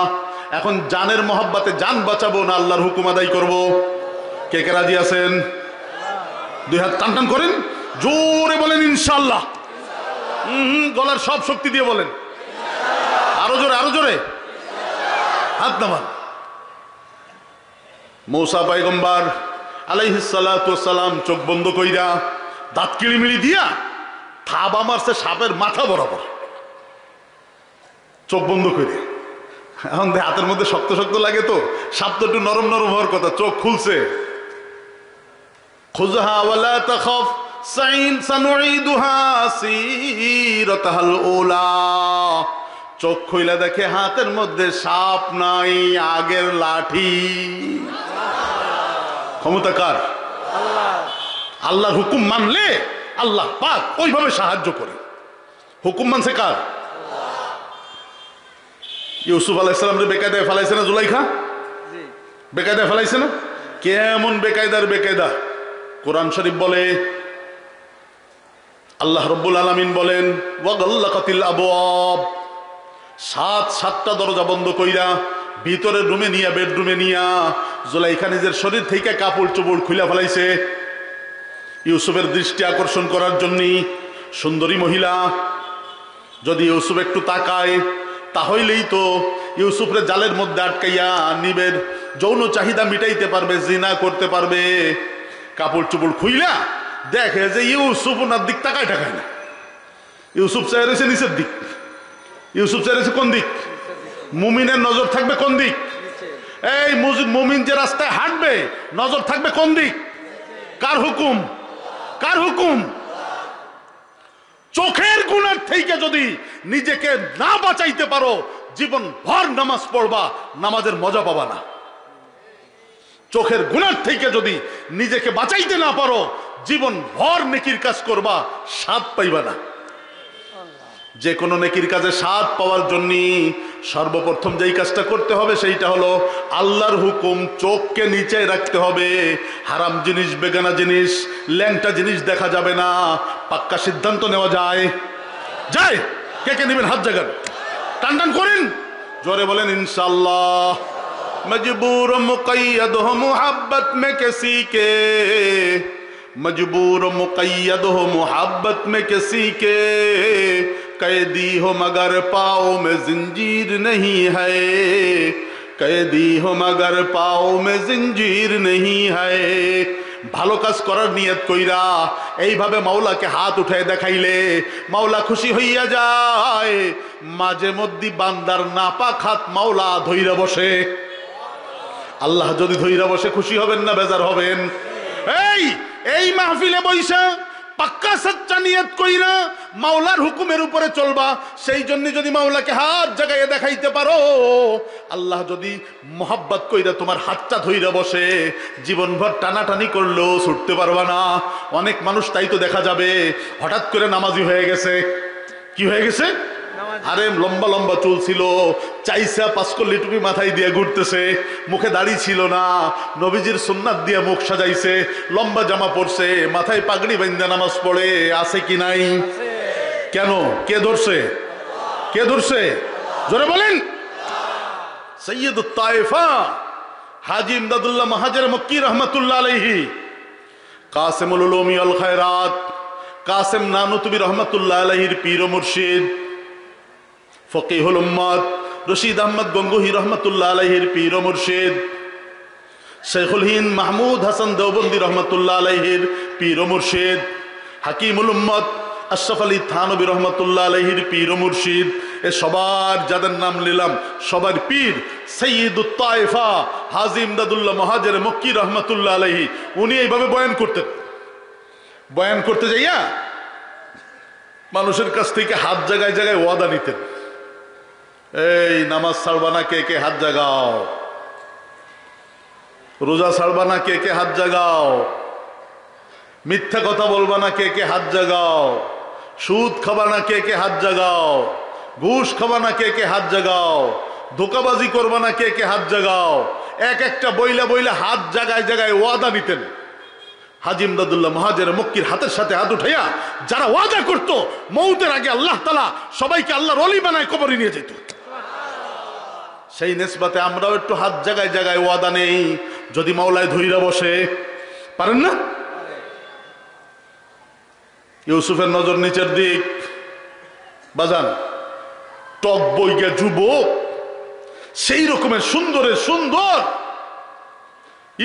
এখন জানের মহব্বতে জান বাঁচাবো না আল্লাহর হুকুম আদায় করব? কে কে রাজি আছেন? দুই হাত টান টান করেন, জোরে বলেন ইনশাআল্লাহ। গলার সব শক্তি দিয়ে বলেন, আরো জোরে, আরো জোরে। হাত নামান। মূসা পয়গম্বর আলাইহিস সালাতু ওয়াস সালাম চোখ বন্ধ কইরা দাঁত কিড়িমিড়ি দিয়া থাবা মারছে সাপের মাথা বরাবর, চোখ বন্ধ করে। এখন হাতের মধ্যে শক্ত শক্ত লাগে তো, সাপ তো একটু নরম নরম হওয়ার কথা। চোখ খুলছে। খুযহা ওয়ালা তাখাফ সানুঈদুহা সিরাতাহাল উলা। চোখ খুইলা দেখে হাতের মধ্যে সাপ নাই, আগের লাঠি। ক্ষমতা কার? আল্লাহর হুকুম মানলে আল্লাহ পাক ওইভাবে সাহায্য করে। হুকুম মানছে কার? ইউসুফ আলাইহিস সালামরে বেকায়দায় ফেলাইছে না জুলাইখা? বেকায়দায় ফেলাইছে না? কেমন বেকায়দার বেকায়দা! কোরআন শরীফ বলে, আল্লাহ রাব্বুল আলামিন বলেন, ওয়াগাল্লাকাতিল আবওয়াব, সাতটা দরজা বন্ধ কইরা ভিতরের রুমে নিয়া, বেডরুমে নিয়া জুলাইখা নিজের শরীর থেকে কাপড় চোপড় খুলে ফেলাইছে ইউসুফের দৃষ্টি আকর্ষণ করার জন্য। সুন্দরী মহিলা, যদি ইউসুফ একটু তাকায় তাহলেই তো ইউসুফরে জালের মধ্যে আটকাইয়া নিবের যৌন চাহিদা মিটাইতে পারবে, জিনা করতে পারবে। কাপড় চোপড় খুইলা দেখে যে ইউসুফ ওনার দিক তাকায় টাকায় না। ইউসুফ চাই রয়েছে নিচের দিক। ইউসুফ চাই রয়েছে কোন দিক? মুমিনের নজর থাকবে কোন দিক? এই মুমিন যে রাস্তায় হাঁটবে নজর থাকবে কোন দিক? কার হুকুম? কার হুকুম? চোখের গুনার থেকে যদি নিজেকে না বাঁচাইতে পারো, জীবন ভর নামাজ পড়বা, নামাজের মজা পাবা না। চোখের গুনার থেকে যদি নিজেকে বাঁচাইতে না পারো, জীবন ভর নেকির কাজ করবা, স্বাদ পাইবা না। যে কোনো নেকির কাজে স্বাদ পাওয়ার জন্য সর্বপ্রথম যেই কাজটা করতে হবে সেইটা হলো আল্লাহর হুকুম। চোখকে নিচে রাখতে হবে। হারাম জিনিস, বেগানা জিনিস, ল্যাংটা জিনিস দেখা যাবে না। পাক্কা সিদ্ধান্ত নেওয়া যায়? যায়? কে কে নেবেন? হাত জাগান, টান টান করেন, জোরে বলেন ইনশাআল্লাহ। মজবুর মুকাইয়দ হো মুহাব্বত মে কিসি কে, मजबूर मुक़य्यद हो मोहब्बत में किसी के, कैदी हो मगर पाओ में जिंजीर नहीं है, कैदी हो मगर पाओ में जिंजीर नहीं है। ভালো কাজ করার নিয়ত কইরা এইভাবে মাওলাকে হাত উঠায় দেখাইলে মাওলা খুশি হইয়া যায়। মাঝে মধ্যে বান্দার নাপাক হাত মাওলা ধইরা বসে। আল্লাহ যদি ধইরা বসে খুশি হবেন না বেজার হবেন? এই মাহফিলে বইসা পাক্কা সচ্চা নিয়ত কইরা মাওলার হুকুমের উপরে চলবা। সেই জন্য যদি মাওলাকে হাত জাগাইয়া দেখাইতে পারো, আল্লাহ যদি মোহাব্বত কইরা তোমার হাতটা ধইরা বসে, জীবনভর টানাটানি করলেও ছুটতে পারবা না। অনেক মানুষ তাই তো দেখা যাবে হঠাৎ করে নামাজি হয়ে গেছে। কি হয়ে গেছে? আরে লম্বা লম্বা চুল ছিল, চাইসা পাঁচকল্লি টুপি মাথায় দিয়ে ঘুরতেছে, মুখে দাড়ি ছিল না, নবীজির সুন্নাত দিয়ে মুখ সাজাইছে, লম্বা জামা পরছে, মাথায় পাগড়ি বাঁধা নামাজ পড়ে, আছে কি নাই? কেন? কে ধরছে? কে ধরছে? জোরে বলেন। সৈয়দুত তায়েফা হাজী ইমদাদুল্লাহ মাহাজের মক্কি রহমাতুল্লাহ আলাইহি, কাসেমুল উলুমি ওয়াল খায়রাত কাসেম নানুতুবি রহমাতুল্লাহ আলাইহির পীর ও মুর্শিদ, ফকিহুল উম্মত রশিদ আহমদ গঙ্গোহী রহমাতুল্লাহ আলাইহির পীর ও মুর্শিদ, শেখুল হিন্দ মাহমুদ হাসান দেওবন্দি রহমাতুল্লাহ আলাইহির পীর ও মুর্শিদ, হাকিমুল উম্মত আশরাফ আলী থানবী রহমাতুল্লাহ আলাইহির পীর ও মুর্শিদ, এ সবার যাদের নাম নিলাম সবার পীর সৈয়দুত তায়েফা হাজী ইমদাদুল্লাহ মুহাজির মক্কি রহমাতুল্লাহ আলাইহি। উনি এইভাবে বয়ান করতেন। বয়ান করতে যাইয়া মানুষের কাছ থেকে হাত জায়গায় জায়গায় ওয়াদা নিতেন। এই নামাজ ছাড়বা না কে কে হাত জাগাও, রোজা ছাড়বা না কে কে হাত জাগাও, মিথ্যা কথা বলবা না কে কে হাত জাগাও, সুদ খাবা না কে কে হাত জাগাও, ঘুষ খাবা না কে কে হাত জাগাও, ধোকাবাজি করবা না কে কে হাত জাগাও। এক একটা বইলা বইলা হাত জায়গায় জায়গায় ওয়াদা নিতেন। হাজী ইমদাদুল্লাহ মুহাজির মক্কির হাতের সাথে হাত উঠাইয়া যারা ওয়াদা করত, মৌতের আগে আল্লাহ তাআলা সবাইকে আল্লাহর ওলি বানায় কবরে নিয়ে যেত। সেই নিসবতে আমরাও একটু হাত জায়গায় জায়গায় ওয়াদা নেই, যদি মাওলায় ধইরা বসে। পারেন না? ইউসুফের নজর নিচের দিক, বাজান টক বইয়া যুবক, সেই রকমের সুন্দরের সুন্দর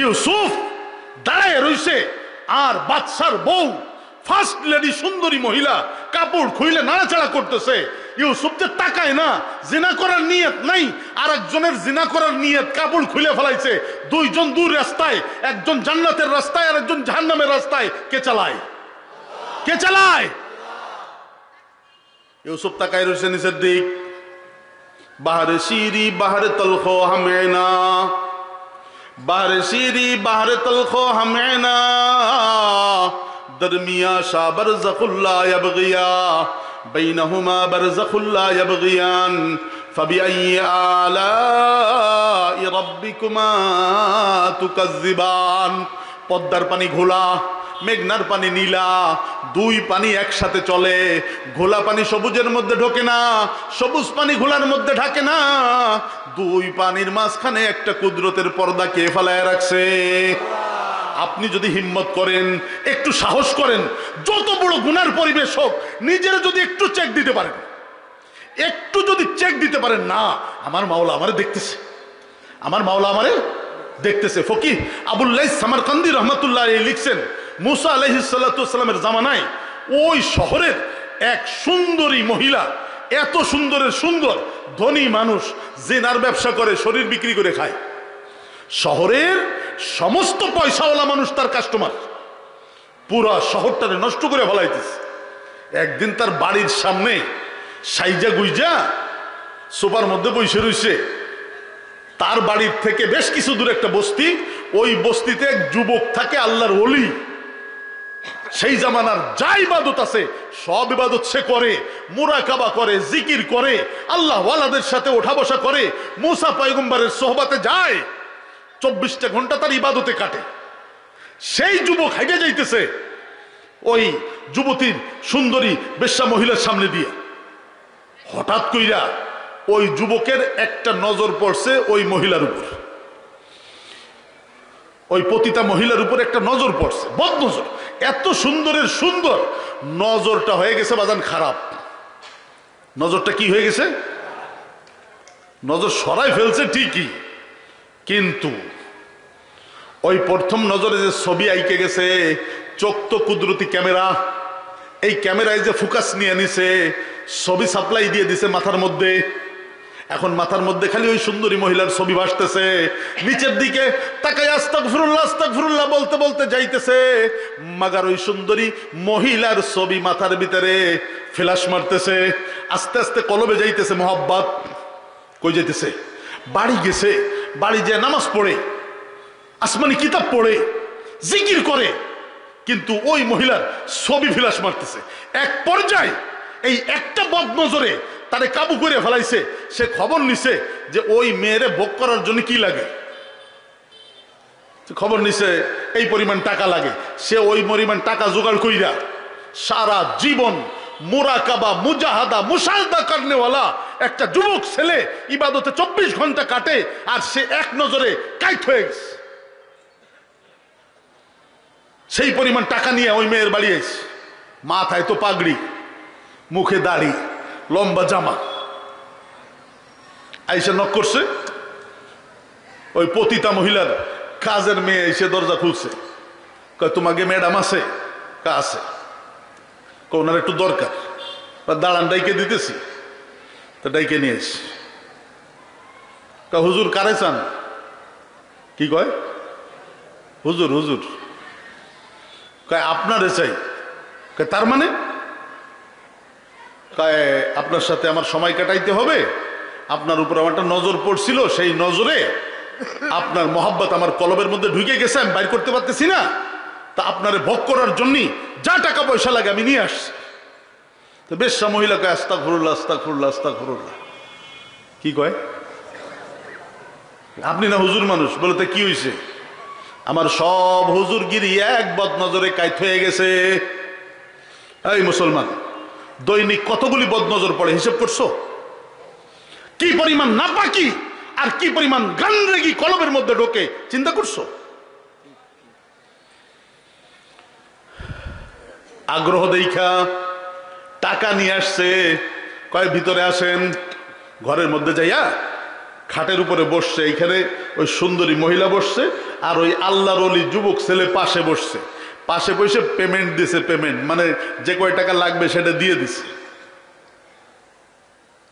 ইউসুফ দাঁড়ায় রইছে, আর বাদশার বউ ফার্স্ট লেডি সুন্দরী মহিলা কাপড় খুইলে নাড়াচাড়া করতেছে। ইউসুফ যে তাকায় না, জিনা করার নিয়ত নাই, আর একজনের জিনা করার নিয়ত, কাপড় খুলে ফেলাইছে। দুইজন দূর রাস্তায়, একজন জান্নাতের রাস্তায় আর একজন জাহান্নামের রাস্তায়। কে চালায়? কে চালায়? ইউসুফ তাকায় রয়েছে নিচের দিক। বাহারে শিরি বাহারে তলখো হামেনা, বাহারে শিরি বাহারে তলখো হামেনা, দরমিয়া শাহ বরজখুল্লা ইয়াবগিয়া, বাইনহুমা বরজখুল্লা ইয়াবগিয়ান, ফাবিআইয়ি আলাই রাব্বিকুমা তুকাজ্জিবান। পদ্মার পানি ঘোলা, মেঘনার পানি নীলা, দুই পানি একসাথে চলে। ঘোলা পানি সবুজের মধ্যে ঢোকে না, সবুজ পানি ঘোলার মধ্যে ঢাকে না। দুই পানির মাঝখানে একটা কুদরতের পর্দা কে ফেলায় রাখছে। আপনি যদি হিম্মত করেন, একটু সাহস করেন, যত বড় গুনার পরিবেশ হোক, নিজেরা যদি একটু চেক দিতে পারেন, একটু যদি চেক দিতে পারেন, না আমার মাওলা আমারে দেখতেছে, আমার মাওলা আমারে দেখতেছে। ফকিহ আবুল লাইস সামারকান্দি রহমাতুল্লাহ আলাইহি লিখছেন, মুসা আলাইহিস সালাতু ওয়াস সালামের জামানায় ওই শহরের এক সুন্দরী মহিলা, এত সুন্দরের সুন্দর, ধনী মানুষ, জিনার ব্যবসা করে, শরীর বিক্রি করে খায়। শহরের সমস্ত পয়সাওয়ালা মানুষ তার কাস্টমার, পুরা শহরটারে নষ্ট করে ফেলাইতেছে। একদিন তার বাড়ির সামনে সাইজা গুইজা সোফার মধ্যে বসে রইছে। তার বাড়ির থেকে বেশ কিছু দূর একটা বস্তি, ওই বস্তিতে এক যুবক থাকে, আল্লাহর ওলি। সেই জামানার যা ইবাদত আছে সব ইবাদত সে করে, মুরাকাবা করে, জিকির করে, আল্লাহ ওয়ালাদের সাথে ওঠা বসা করে, মুসা পয়গম্বরের সোহবাতে যায়, 24টা ঘন্টা তার ইবাদতে কাটে। সেই যুবক হাইটে যাইতেছে ওই যুবতীর সুন্দরী বেশ্যা মহিলার সামনে দিয়ে। হঠাৎ কইরা ওই যুবকের একটা নজর পড়ছে ওই মহিলার উপর, ওই পতিতা মহিলার উপর একটা নজর পড়ছে, বদ নজর। এত সুন্দরের সুন্দর, নজরটা হয়ে গেছে বাজান খারাপ। নজরটা কি হয়ে গেছে? নজর সরাই ফেলছে ঠিকই, কিন্তু ওই প্রথম নজরে যে ছবি আইকে গেছে, চোখ তো কুদরতি ক্যামেরা, এই ক্যামেরায় যে ফোকাস নিয়ে নিছে, ছবি সাপ্লাই দিয়ে দিছে মাথার মধ্যে। এখন মাথার মধ্যে খালি ওই সুন্দরী মহিলার ছবি ভাসতেছে। নিচের দিকে তাকায় আস্তাগফিরুল্লাহ আস্তাগফিরুল্লাহ বলতে বলতে যাইতেছে, মাগার ওই সুন্দরী মহিলার ছবি মাথার ভিতরে ফ্ল্যাশ মারতেছে। আস্তে আস্তে কলবে যাইতেছে মোহাব্বত। কই যাইতেছে? বাড়ি গেছে। বাড়ি যে নামাজ পড়ে, আসমানি কিতাব পড়ে, জিকির করে, কিন্তু ওই মহিলার ছবি ফ্ল্যাশ মারতেছে। এক পর্যায়ে এই একটা বদ নজরে তারে কাবু করে ফেলাইছে। সে খবর নিছে যে ওই মেয়েরে ভোগ করার জন্য কি লাগে, খবর নিছে এই পরিমাণ টাকা লাগে। সে ওই পরিমাণ টাকা জোগাড় কইরা সারা জীবন মুরাকাবা মুজাহাদা মুশাহাদা করনেওয়ালা একটা যুবক ছেলে ইবাদতে 24 ঘন্টা কাটে, আর সে এক নজরে কাইট হয়ে গেছে। সেই পরিমাণ টাকা নিয়ে ওই মেয়ের বাড়ি এসে, মাথায় তো পাগড়ি, মুখে দাড়ি, লম্বা জামা, আইসা নক করছে। ওই পতিতা মহিলার কাজের মেয়ে এসে দরজা খুলছে। কয় তোমাকে ম্যাডাম আছে? কা আছে। ওনার একটু দরকার, দাঁড়ান ডাইকে দিতেছি। তা ডাইকে নিয়ে এসে হুজুর কারে চান? কি কয়? হুজুর হুজুর। কয় আপনারে চাই। কয় তার মানে? কয় আপনার সাথে আমার সময় কাটাইতে হবে, আপনার উপর আমার একটা নজর পড়ছিল, সেই নজরে আপনার মহাব্বত আমার কলবের মধ্যে ঢুকে গেছে, আমি বাইর করতে পারতেছি না। তা আপনারে ভোগ করার জন্য যা টাকা পয়সা লাগে আমি নিয়ে আসছি। তো বেশ্যা মহিলাকে আস্তাগফিরুল্লাহ আস্তাগফিরুল্লাহ আস্তাগফিরুল্লাহ। কি কয়? আপনি না হুজুর মানুষ? বলে তো কি হয়েছে? আমার সব হুজুরগিরি এক বদ নজরে কাইত হয়ে গেছে। এই মুসলমান, দৈনিক কতগুলি বদনজর পড়ে হিসেব করছো? কি পরিমাণ নাপাকি আর কি পরিমাণ গানরেগি কলবের মধ্যে ঢোকে চিন্তা করছো? আগ্রহ দেখা টাকা নিয়ে আসছে। কয় ভিতরে আসেন। ঘরের মধ্যে যাইয়া খাটের উপরে বসছে। এইখানে ওই সুন্দরী মহিলা বসছে, আর ওই আল্লাহর ওলি যুবক ছেলে পাশে বসছে। পাশে বসে পেমেন্ট দিছে, পেমেন্ট মানে যে কয় টাকা লাগবে সেটা দিয়ে দিছে।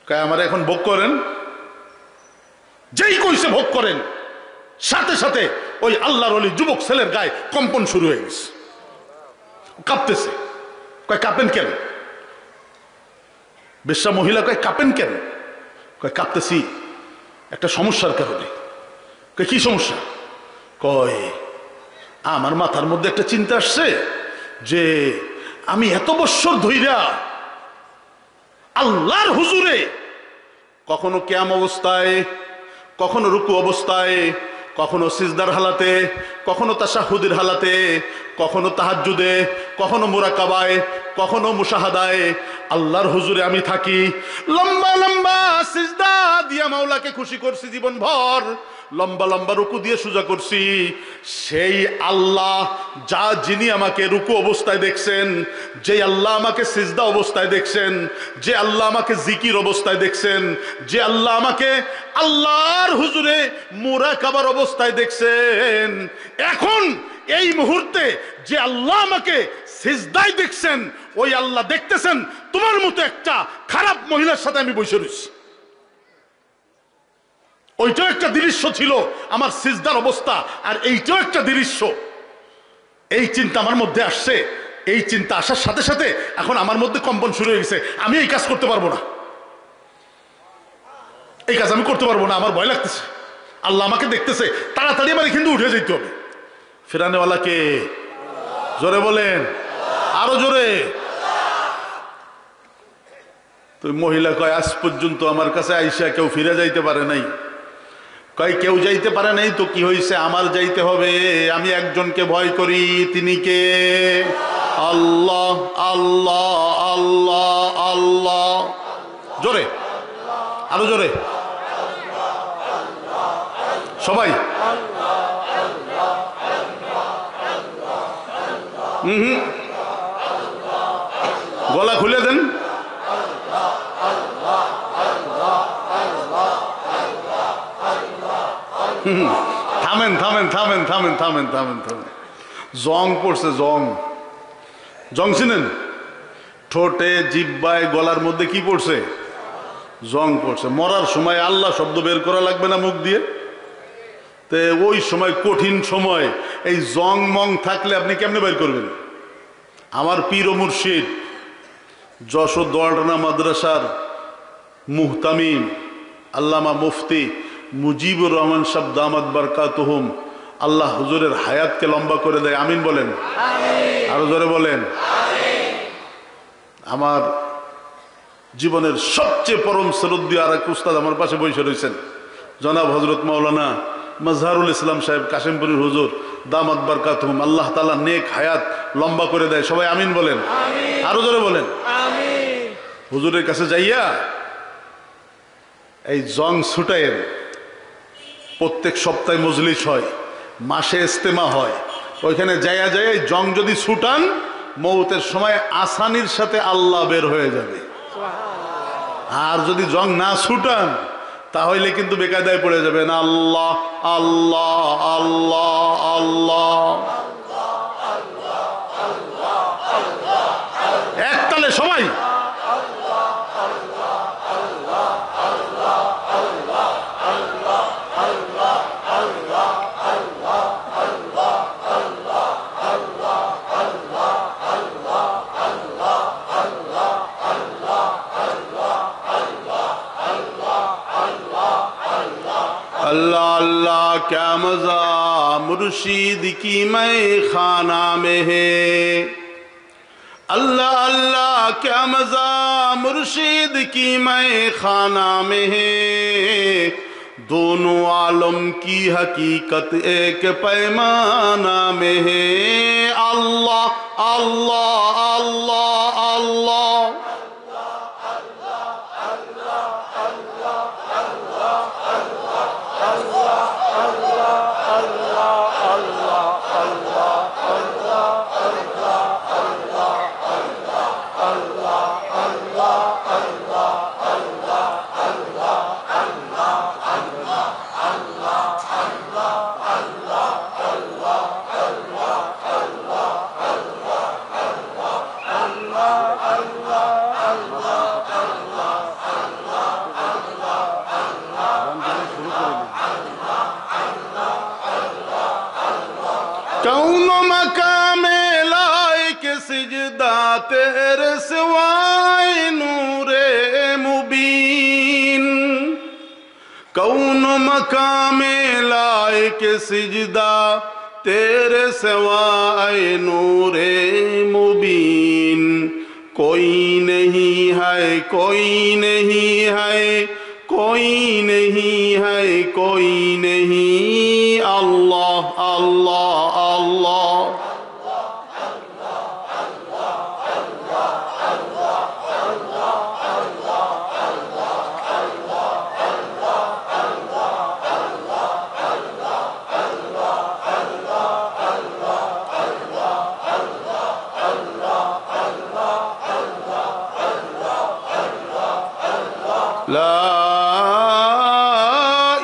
কয় আমার এখন ভোগ করেন। যেই কইছে ভোগ করেন, সাথে সাথে ওই আল্লাহর ওলি যুবক ছেলের গায়ে কম্পন শুরু হয়ে গেছে, কাঁপতেছে। কয় কাঁপেন কেন? বেশ্যা মহিলা কয় কাঁপেন কেন? কয় কাঁপতেছি একটা সমস্যার কারণে। কয় কি সমস্যা? কয় আমার মাথার মধ্যে একটা চিন্তা আসছে যে আমি এত বছর ধইরা আল্লাহর হুজুরে কখনো কিয়াম অবস্থায়, কখনো রুকু অবস্থায়, কখনো সিজদার হালাতে, কখনো তাশাহুদের হালাতে, কখনো তাহাজ্জুদে, কখনো মুরাকাবায়, কখনো মুশাহাদায় আল্লাহর হুজুরে আমি থাকি। লম্বা লম্বা সিজদা দিয়া মাওলাকে খুশি করছি জীবন ভর, লম্বা লম্বা রুকু দিয়ে সোজা করছি। সেই আল্লাহ যিনি আমাকে রুকু অবস্থায় দেখছেন, যে আল্লাহ আমাকে সিজদা অবস্থায় দেখছেন, যে আল্লাহ আমাকে জিকির অবস্থায় দেখছেন, যে আল্লাহ আমাকে আল্লাহর হুজুরে মুরাকাবার অবস্থায় দেখছেন, এখন এই মুহূর্তে যে আল্লাহ আমাকে সিজদায় দেখছেন, ওই আল্লাহ দেখতেছেন তোমার মতো একটা খারাপ মহিলার সাথে আমি বসে রয়েছি। ওইটাও একটা দৃশ্য ছিল আমার সিজদার অবস্থা, আর এইটাও একটা দৃশ্য। এই চিন্তা আমার মধ্যে আসছে। এই চিন্তা আসার সাথে সাথে এখন আমার মধ্যে কম্পন শুরু হয়ে গেছে। আমি এই কাজ করতে পারবো না, এই কাজ আমি করতে পারবো না, আমার ভয় লাগতেছে। আল্লাহ আমাকে দেখতেছে, তাড়াতাড়ি আমার কিন্তু উঠে যেতে হবে। ফেরানেওয়ালাকে জোরে বলেন, আরো জোরে। তো মহিলা কয় আজ পর্যন্ত আমার কাছে আইসা কেউ ফিরে যাইতে পারে নাই। কয় কেউ যাইতে পারে নাই তো কি হয়েছে, আমার যাইতে হবে। আমি একজনকে ভয় করি, তিনি কে? আল্লাহ আল্লাহ আল্লাহ আল্লাহ। জোরে, আরো জোরে সবাই। গলা খুলে দেন। থামেন থামেন থামেন থামেন থামেন থামেন থামেন। জং পড়ছে, জং। জং চিনেন? ঠোঁটে, জিহ্বায়, গলার মধ্যে কি পড়ছে? জং পড়ছে। মরার সময় আল্লাহ শব্দ বের করা লাগবে না মুখ দিয়ে? তে ওই সময়, কঠিন সময়, এই জং মং থাকলে আপনি কেমনে বের করবেন? আমার পীর ও মুর্শিদ যশোর দোয়ালটানা মাদ্রাসার মুহতামিম আল্লামা মুফতি মুজিবুর রহমান সাহেব দামাত বারকাতুহুম, আল্লাহ হুজুরের হায়াতকে লম্বা করে দেয়। আমিন বলেন, আরো জোরে বলেন। আমার জীবনের সবচেয়ে পরম শ্রদ্ধেয় আর এক উস্তাদ আমার পাশে বসে রয়েছেন, জনাব হযরত মাওলানা মাজহারুল ইসলাম সাহেব কাশিমপুরের হুজুর, দামাত বারকাতুহুম। আল্লাহ তাআলা নেক হায়াত লম্বা করে দেয়। সবাই আমিন বলেন, আরো জোরে বলেন আমিন। হুজুরের কাছে যাইয়া এই জং ছুটাইয়ের প্রত্যেক সপ্তাহে মজলিস হয়, মাসে ইস্তেমা হয়, ওইখানে যাইয়া যাইয়া জং যদি ছুটান মৌতের সময় আসানির সাথে আল্লাহ বের হয়ে যাবে। আর যদি জং না ছুটান তাহলে কিন্তু বেকায়দায় পড়ে যাবেন। আল্লাহ আল্লাহ আল্লাহ আল্লাহ, একতালে সবাই अल्लाह अल्लाह क्या मजा मुर्शीद की मैं खाना में है, अल्लाह अल्लाह क्या मजा मुर्शीद की मैं खाना में है, दोनों आलम की हकीकत एक पैमाना में है। अल्लाह अल्लाह अल्लाह अल्लाह कौनो मकामे लायक सिजदा तेरे सिवाय नूरे मुबीन, कौनो मकामे लायक सिजदा तेरे सिवाय नूरे मुबीन, कोई नहीं है कोई नहीं है कोई नहीं है कोई नहीं, अल्लाह अल्लाह अल्लाह ला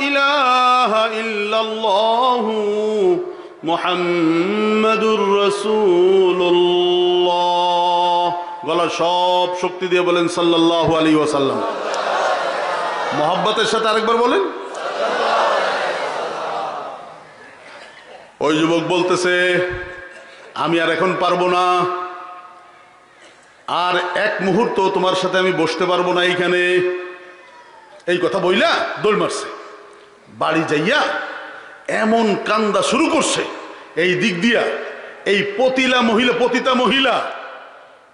इलाहा इल्लल्लाहु मुहम्मदुर রাসূলুল্লাহ। গলার সব শক্তি দিয়ে বলেন সাল্লাল্লাহু আলাইহি ওয়াসাল্লাম। মোহাব্বতের সাথে আরেকবার বলেন। ওই যুবক বলতেছে আমি আর এখন পারবো না, আর এক মুহূর্ত তোমার সাথে আমি বসতে পারবো না এইখানে। এই কথা বইলা দৌড় মারছে, বাড়ি যাইয়া এমন কান্দা শুরু করছে এই দিক দিয়া। এই পতিতা মহিলা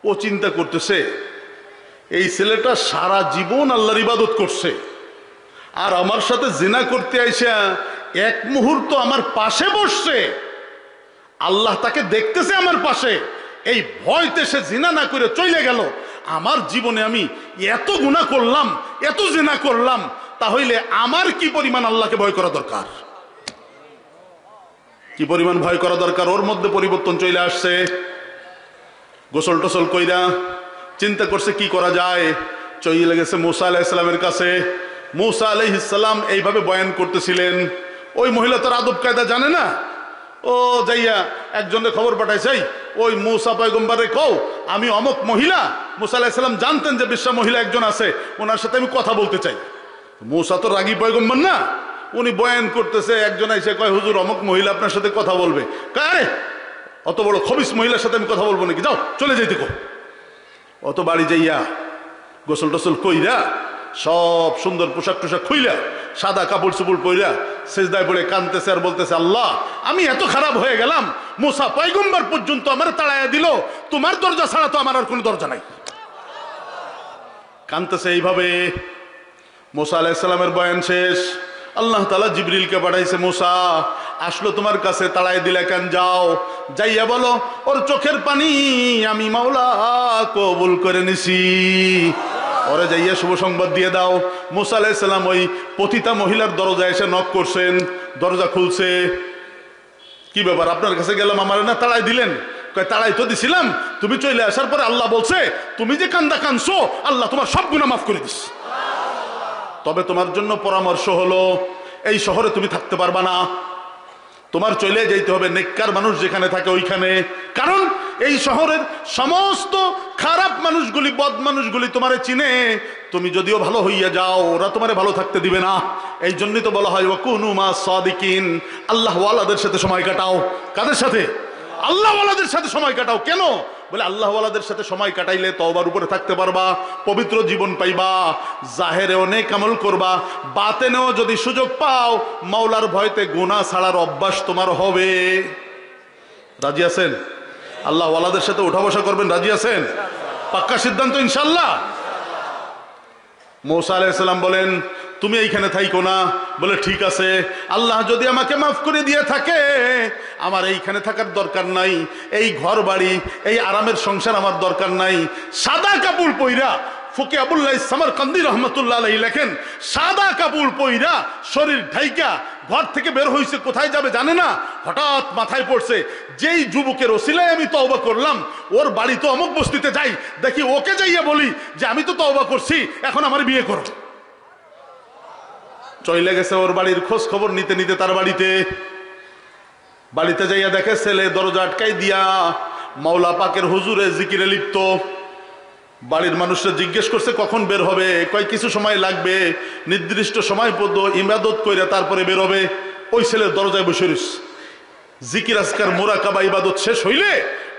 ও চিন্তা করতেছে এই ছেলেটা সারা জীবন আল্লাহর ইবাদত করছে, আর আমার সাথে জিনা করতে আইসা এক মুহূর্ত আমার পাশে বসছে, আল্লাহ তাকে দেখতেছে আমার পাশে, এই ভয়তে সে জিনা না করে চলে গেল। আমার জীবনে আমি এত গুনাহ করলাম, এত জিনা করলাম, তাহলে আমার কি পরিমাণ আল্লাহকে ভয় করা দরকার, কি পরিমাণ ভয় করা দরকার। ওর মধ্যে পরিবর্তন চলে আসছে। গোসল টোসল কইরা চিন্তা করছে কি করা যায়, চলে গেছে মুসা আলাইহিস সালামের কাছে। মুসা আলাইহিস সালাম এইভাবে বয়ান করতেছিলেন। ওই মহিলা তার আদব কায়দা জানে না, ও যাইয়া একজনের খবর পাঠাইছে, ওই মুসা পয়গম্বরে কও আমি অমুক মহিলা। মুসা আলাইহিস সালাম জানতেন যে বিশ্বা মহিলা একজন আছে, ওনার সাথে আমি কথা বলতে চাই। মুসা তো রাগী পয়গম্বর না, উনি বয়ান করতেছে, একজন এসে কয় হুজুর অমুক মহিলা আপনার সাথে কথা বলবে। আরে অত বড় খবিস মহিলার সাথে আমি কথা বলবো নাকি, যাও চলে যাইতে কো। অত বাড়ি যাইয়া গোসল টোসল কইরা সব সুন্দর পোশাক টোশাক খুইলা সাদা কাপড় চুপড় পইরা সেজদায় পড়ে কাঁদতেছে আর বলতেছে আল্লাহ আমি এত খারাপ হয়ে গেলাম, মুসা পয়গম্বর পর্যন্ত আমার তাড়াইয়া দিল, তোমার দরজা ছাড়া তো আমার আর কোনো দরজা নাই। কানতেছে এইভাবে। মুসা আলাইহিস সালামের বয়ান শেষ, আল্লাহ তাআলা জিবরিলকে পাঠাইছে, মুসা আসলো তোমার কাছে, তাড়াই দিলে কেন? যাও যাইয়া বলো ওর চোখের পানি আমি মাওলা কবুল করে নিছি, ওরে যাইয়া শুভ সংবাদ দিয়ে দাও। মুসা আলাইহিস সালাম ওই পতিতা মহিলার দরজায় এসে নক করছেন, দরজা খুলছে। কি ব্যাপার, আপনার কাছে গেলাম, আমার না তাড়াই দিলেন? কয় তাড়াই তো দিছিলাম, তুমি চলে আসার পরে আল্লাহ বলছে তুমি যে কান্দা কানছো আল্লাহ তোমার সব গুনাহ মাফ করে দিস। তবে তোমার জন্য পরামর্শ হলো এই শহরে তুমি থাকতে পারবা না, তোমার চলে যেতে হবে নেককার মানুষ যেখানে থাকে ওইখানে। কারণ এই শহরের সমস্ত খারাপ মানুষগুলি, বদ মানুষগুলি তোমারে চিনে, তুমি যদিও ভালো হইয়া যাও ওরা তোমারে ভালো থাকতে দিবে না। এই জন্যই তো বলা হয় ওয়াকুনু মা সাদিকিন, আল্লাহ ওয়ালাদের সাথে সময় কাটাও। কাদের সাথে? আল্লাহ ওয়ালাদের সাথে সময় কাটাও। কেন? বলে আল্লাহ ওয়ালাদের সাথে সময় কাটাইলে তওবার উপরে থাকতে পারবা, পবিত্র জীবন পাইবা, জাহেরে অনেক আমল করবা, বাতেনেও যদি সুযোগ পাও মাওলার ভয়তে গুনাহ ছাড়ার অভ্যাস তোমার হবে। রাজি আছেন? আল্লাহ ওয়ালাদের সাথে উঠা বসা করবেন, রাজি আছেন? পাক্কা সিদ্ধান্ত ইনশাআল্লাহ? মুসা আলাইহিস সালাম বলেন তুমি এইখানে থাইকো না। বলে ঠিক আছে, আল্লাহ যদি আমাকে মাফ করে দিয়ে থাকে আমার এইখানে থাকার দরকার নাই, এই ঘর বাড়ি এই আরামের সংসার আমার দরকার নাই। সাদা কাপড় পইরা, ফকি আবুল্লাহ সামারকান্দি রহমতুল্লাহ আলাইহি লেখেন, সাদা কাপড় পইরা শরীর ঢাইকা ঘর থেকে বের হইছে, কোথায় যাবে জানে না। হঠাৎ মাথায় পড়ছে যেই যুবকের ওসিলায় আমি তওবা করলাম ওর বাড়ি তো অমুক বস্তিতে, যাই দেখি ওকে যাইয়া বলি যে আমি তো তওবা করছি, এখন আমার বিয়ে করো। চলে গেছে ওর বাড়ির খোঁজ খবর নিতে নিতে তার বাড়িতে যাইয়া দেখে ছেলে দরজা আটকাই দিয়া মাওলা পাকের হুজুরে জিকিরে লিপ্ত। বাড়ির মানুষরা জিজ্ঞেস করছে কখন বের হবে, কয় কিছু সময় লাগবে, নির্দিষ্ট সময় পর্যন্ত ইবাদত কইরা তারপরে বের হবে। ওই ছেলের দরজায় বসে রইছে, জিকির আজকার মুরাকাবা ইবাদত শেষ হইলে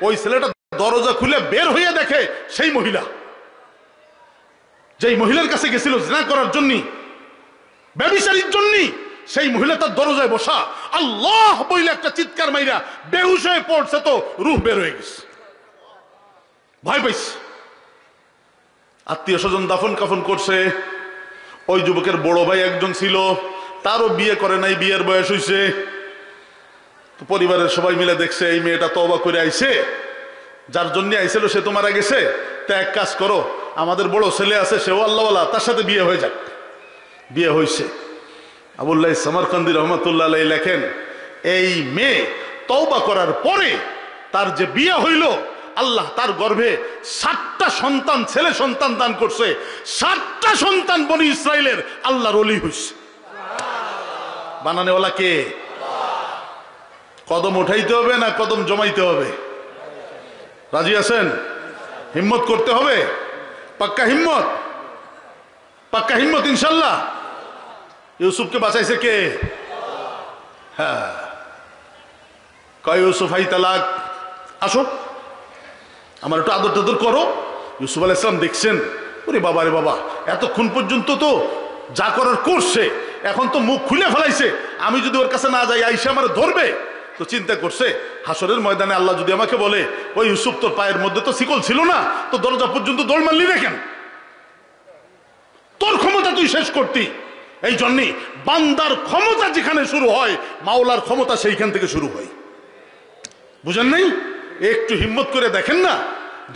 ওই ছেলেটা দরজা খুলে বের হইয়া দেখে সেই মহিলা, যেই মহিলার কাছে গেছিল জিনা করার জন্য, ব্যভিচারীর জন্য, সেই মহিলা তার দরজায় বসা, আল্লাহ বইলে একটা চিৎকার মাইরা বেহুশ হয়ে পড়ছে, তো রূহ বের হয়ে গেছে। ভয় পাইছে, আত্মীয় স্বজন দাফন কাফন করছে। ওই যুবকের বড় ভাই একজন ছিল, তারও বিয়ে করে নাই, বিয়ের বয়স হইছে। তো পরিবারের সবাই মিলে দেখছে এই মেয়েটা তওবা করে আইছে, যার জন্য আইছিল সে তো মারা গেছে, তা এক কাজ করো, আমাদের বড় ছেলে আছে সেও আল্লাহওয়ালা, তার সাথে বিয়ে হয়ে যাক। বিয়ে হয়েছে। আবুল্লাহ সামারকান্দি রহমতুল্লাহ আলাইহি লেখেন এই মেয়ে তওবা করার পরে তার যে বিয়ে হইল, আল্লাহ তার গর্ভে 7টা সন্তান, ছেলে সন্তান দান করছে। 7টা সন্তান বনি ইসরাইলের আল্লাহর ওলি হইছে। বানানেওয়ালা কে? কদম উঠাইতে হবে না কদম জমাইতে হবে? রাজি আছেন? হিম্মত করতে হবে, পাক্কা হিম্মত, পাক্কা হিম্মত ইনশাল্লাহ। ইউসুফকে বাঁচাইছে কে? হ্যাঁ, কয় ইউসুফ হাই তালাক, আসো আমার একটু আদর টাদর করো। ইউসুফ আলাইহিস সালাম দেখছেন, ওরে বাবা রে বাবা, এতক্ষণ পর্যন্ত তো যা করার করছে, এখন তো মুখ খুলে ফেলাইছে, আমি যদি ওর কাছে না যাই আইসা আমার ধরবে। তো চিন্তা করছে হাসরের ময়দানে আল্লাহ যদি আমাকে বলে ওই ইউসুফ তোর পায়ের মধ্যে তো শিকল ছিল না, তো দরজা পর্যন্ত দৌড় মারলি না কেন? তোর ক্ষমতা তুই শেষ করতি। এই জন্যই বান্দার ক্ষমতা যেখানে শুরু হয় মাওলার ক্ষমতা সেইখান থেকে শুরু হয়। বুঝেন নাই? একটু হিম্মত করে দেখেন না,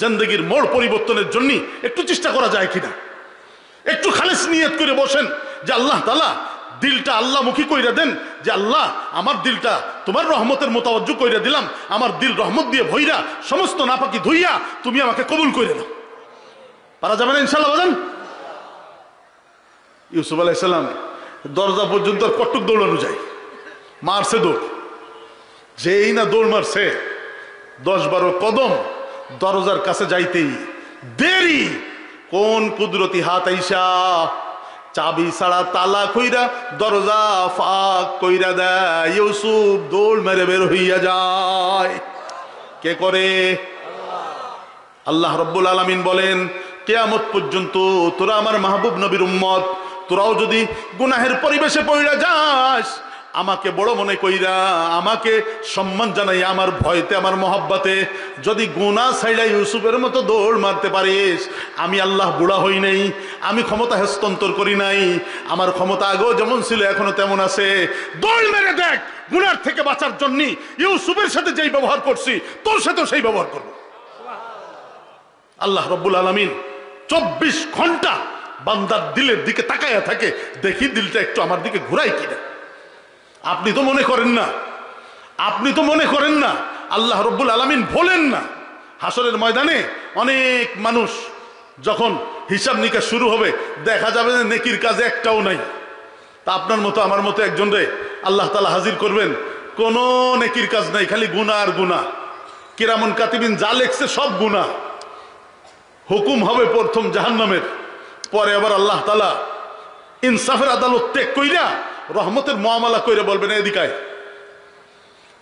জিন্দেগির মোড় পরিবর্তনের জন্য একটু চেষ্টা করা যায় কিনা। একটু খালেস নিয়ত করে বসেন যে আল্লাহ তাআলা দিলটা আল্লাহমুখী কইরা দেন, যে আল্লাহ আমার দিলটা তোমার রহমতের মোতাবজ্জু কইরা দিলাম, আমার দিল রহমত দিয়ে ভইরা সমস্ত নাপাকি ধুইয়া তুমি আমাকে কবুল করে নাও। পারা যাবে না ইনশাআল্লাহ? বলেন। ইউসুফ আলাইহিস সালাম দরজা পর্যন্ত কটুক দৌড়ানো যায়, মারছে দৌড়, যেই না দৌড় মারছে 10-12 কদম দরজার কাছে যাইতেই দেরি, কোন কুদরতি হাত আইসা চাবি ছাড়া তালা কইরা দরজা ফাঁক কইরা দেয়। ইউসুফ দৌড় মেরে বের হইয়া যায়। কে করে? আল্লাহ রাব্বুল আলামিন বলেন কিয়ামত পর্যন্ত তোরা আমার মাহবুব নবীর উম্মত, তোরাও যদি গুনাহের পরিবেশে পড়ে যাস আমাকে বড় মনে কইরা, আমাকে সম্মান জানাই, আমার ভয়তে, আমার মহব্বতে যদি গুনাহ ছাইড়া ইউসুফের মতো দৌড় মারতে পারিস, আমি আল্লাহ বুড়া হই নাই, আমি ক্ষমতা হস্তান্তর করি নাই, আমার ক্ষমতা আগেও যেমন ছিল এখনো তেমন আছে। দৌড় মেরে দেখ, গুনার থেকে বাঁচার জন্য ইউসুফের সাথে যেই ব্যবহার করছি তোর সাথেও সেই ব্যবহার করব। আল্লাহ রব্বুল আলামিন 24 ঘন্টা বান্দার দিলের দিকে তাকায়া থাকে, দেখি দিলটা একটু আমার দিকে ঘুরাই কিনা। আপনি তো মনে করেন না, আপনি তো মনে করেন না, আল্লাহ রব্বুল আলামিন বলেন না হাসরের ময়দানে অনেক মানুষ যখন হিসাব নিকাশ শুরু হবে দেখা যাবে যে নেকির কাজে একটাও নাই। তা আপনার মতো আমার মতো একজন রে আল্লাহ তাআলা হাজির করবেন, কোন নেকির কাজ নাই, খালি গুনাহ আর গুনাহ। কিরামুন কাতিবিন যা লেখছে সব গুনাহ। হুকুম হবে প্রথম জাহান্নামের, পরে আবার আল্লাহ তাআলা ইনসাফের আদালত ত্যাগ কইরা রহমতের মুআমালা কইরা বলবেন এদিকে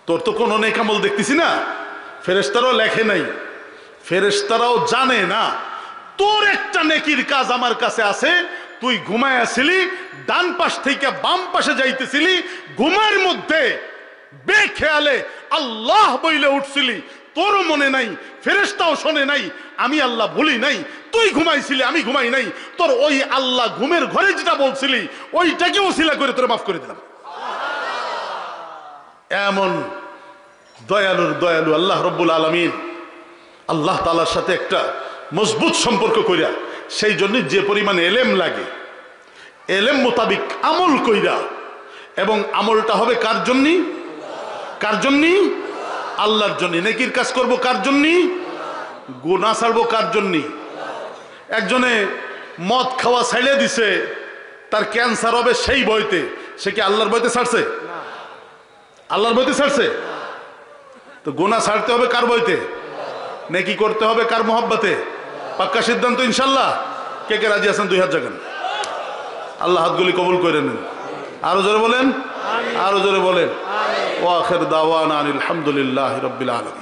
তোর তো কোনো নেক আমল দেখতেছি না। ফেরেশতারাও লেখে নাই, ফেরেশতারাও জানে না তোর একটা নেকির কাজ আমার কাছে আছে। তুই ঘুমায় আসিলি, ডান পাশ থেকে বাম পাশে যাইতেছিলি, ঘুমের মধ্যে বেখেয়ালে আল্লাহ বইলে উঠছিলি, তোর মনে নাই, ফেরেশতাও শোনে নাই, আমি আল্লাহ ভুলি নাই, তুই ঘুমাইছিলি আমি ঘুমাই নাই, তোর ওই আল্লাহ ঘুমের ঘরে যেটা বলছিলি ওইটাকে ওসিলা করে তোর মাফ করে দিলাম। এমন দয়ালুর দয়ালু আল্লাহ রব্বুল আলামিন। আল্লাহ তাআলার সাথে একটা মজবুত সম্পর্ক কইরা, সেই জন্য যে পরিমাণ এলেম লাগে, এলেম মোতাবিক আমল কইরা, এবং আমলটা হবে কার জন্য? কার জন্য? আল্লাহর জন্য। নেকির কাজ করব কার জন্য? গুনাহ ছাড়বো কার জন্য? একজনে মদ খাওয়া ছাইড়ে দিছে, তার ক্যান্সার হবে সেই ভয়তে, সে কি আল্লাহর ভয়তে ছাড়ছে? আল্লাহর ভয়তে ছাড়ছে? তো গুনাহ ছাড়তে হবে কার ভয়তে? নেকি করতে হবে কার মহব্বতে? পাক্কা সিদ্ধান্ত ইনশাল্লাহ। কে কে রাজি আছেন? 2 হাত জাগান। আল্লাহ হাতগুলি কবুল করে নেন। আরো জোরে বলেন, আরো জোরে বলেন। ওয়া আখির দাওয়ানা আলহামদুলিল্লাহি রাব্বিল আলামিন।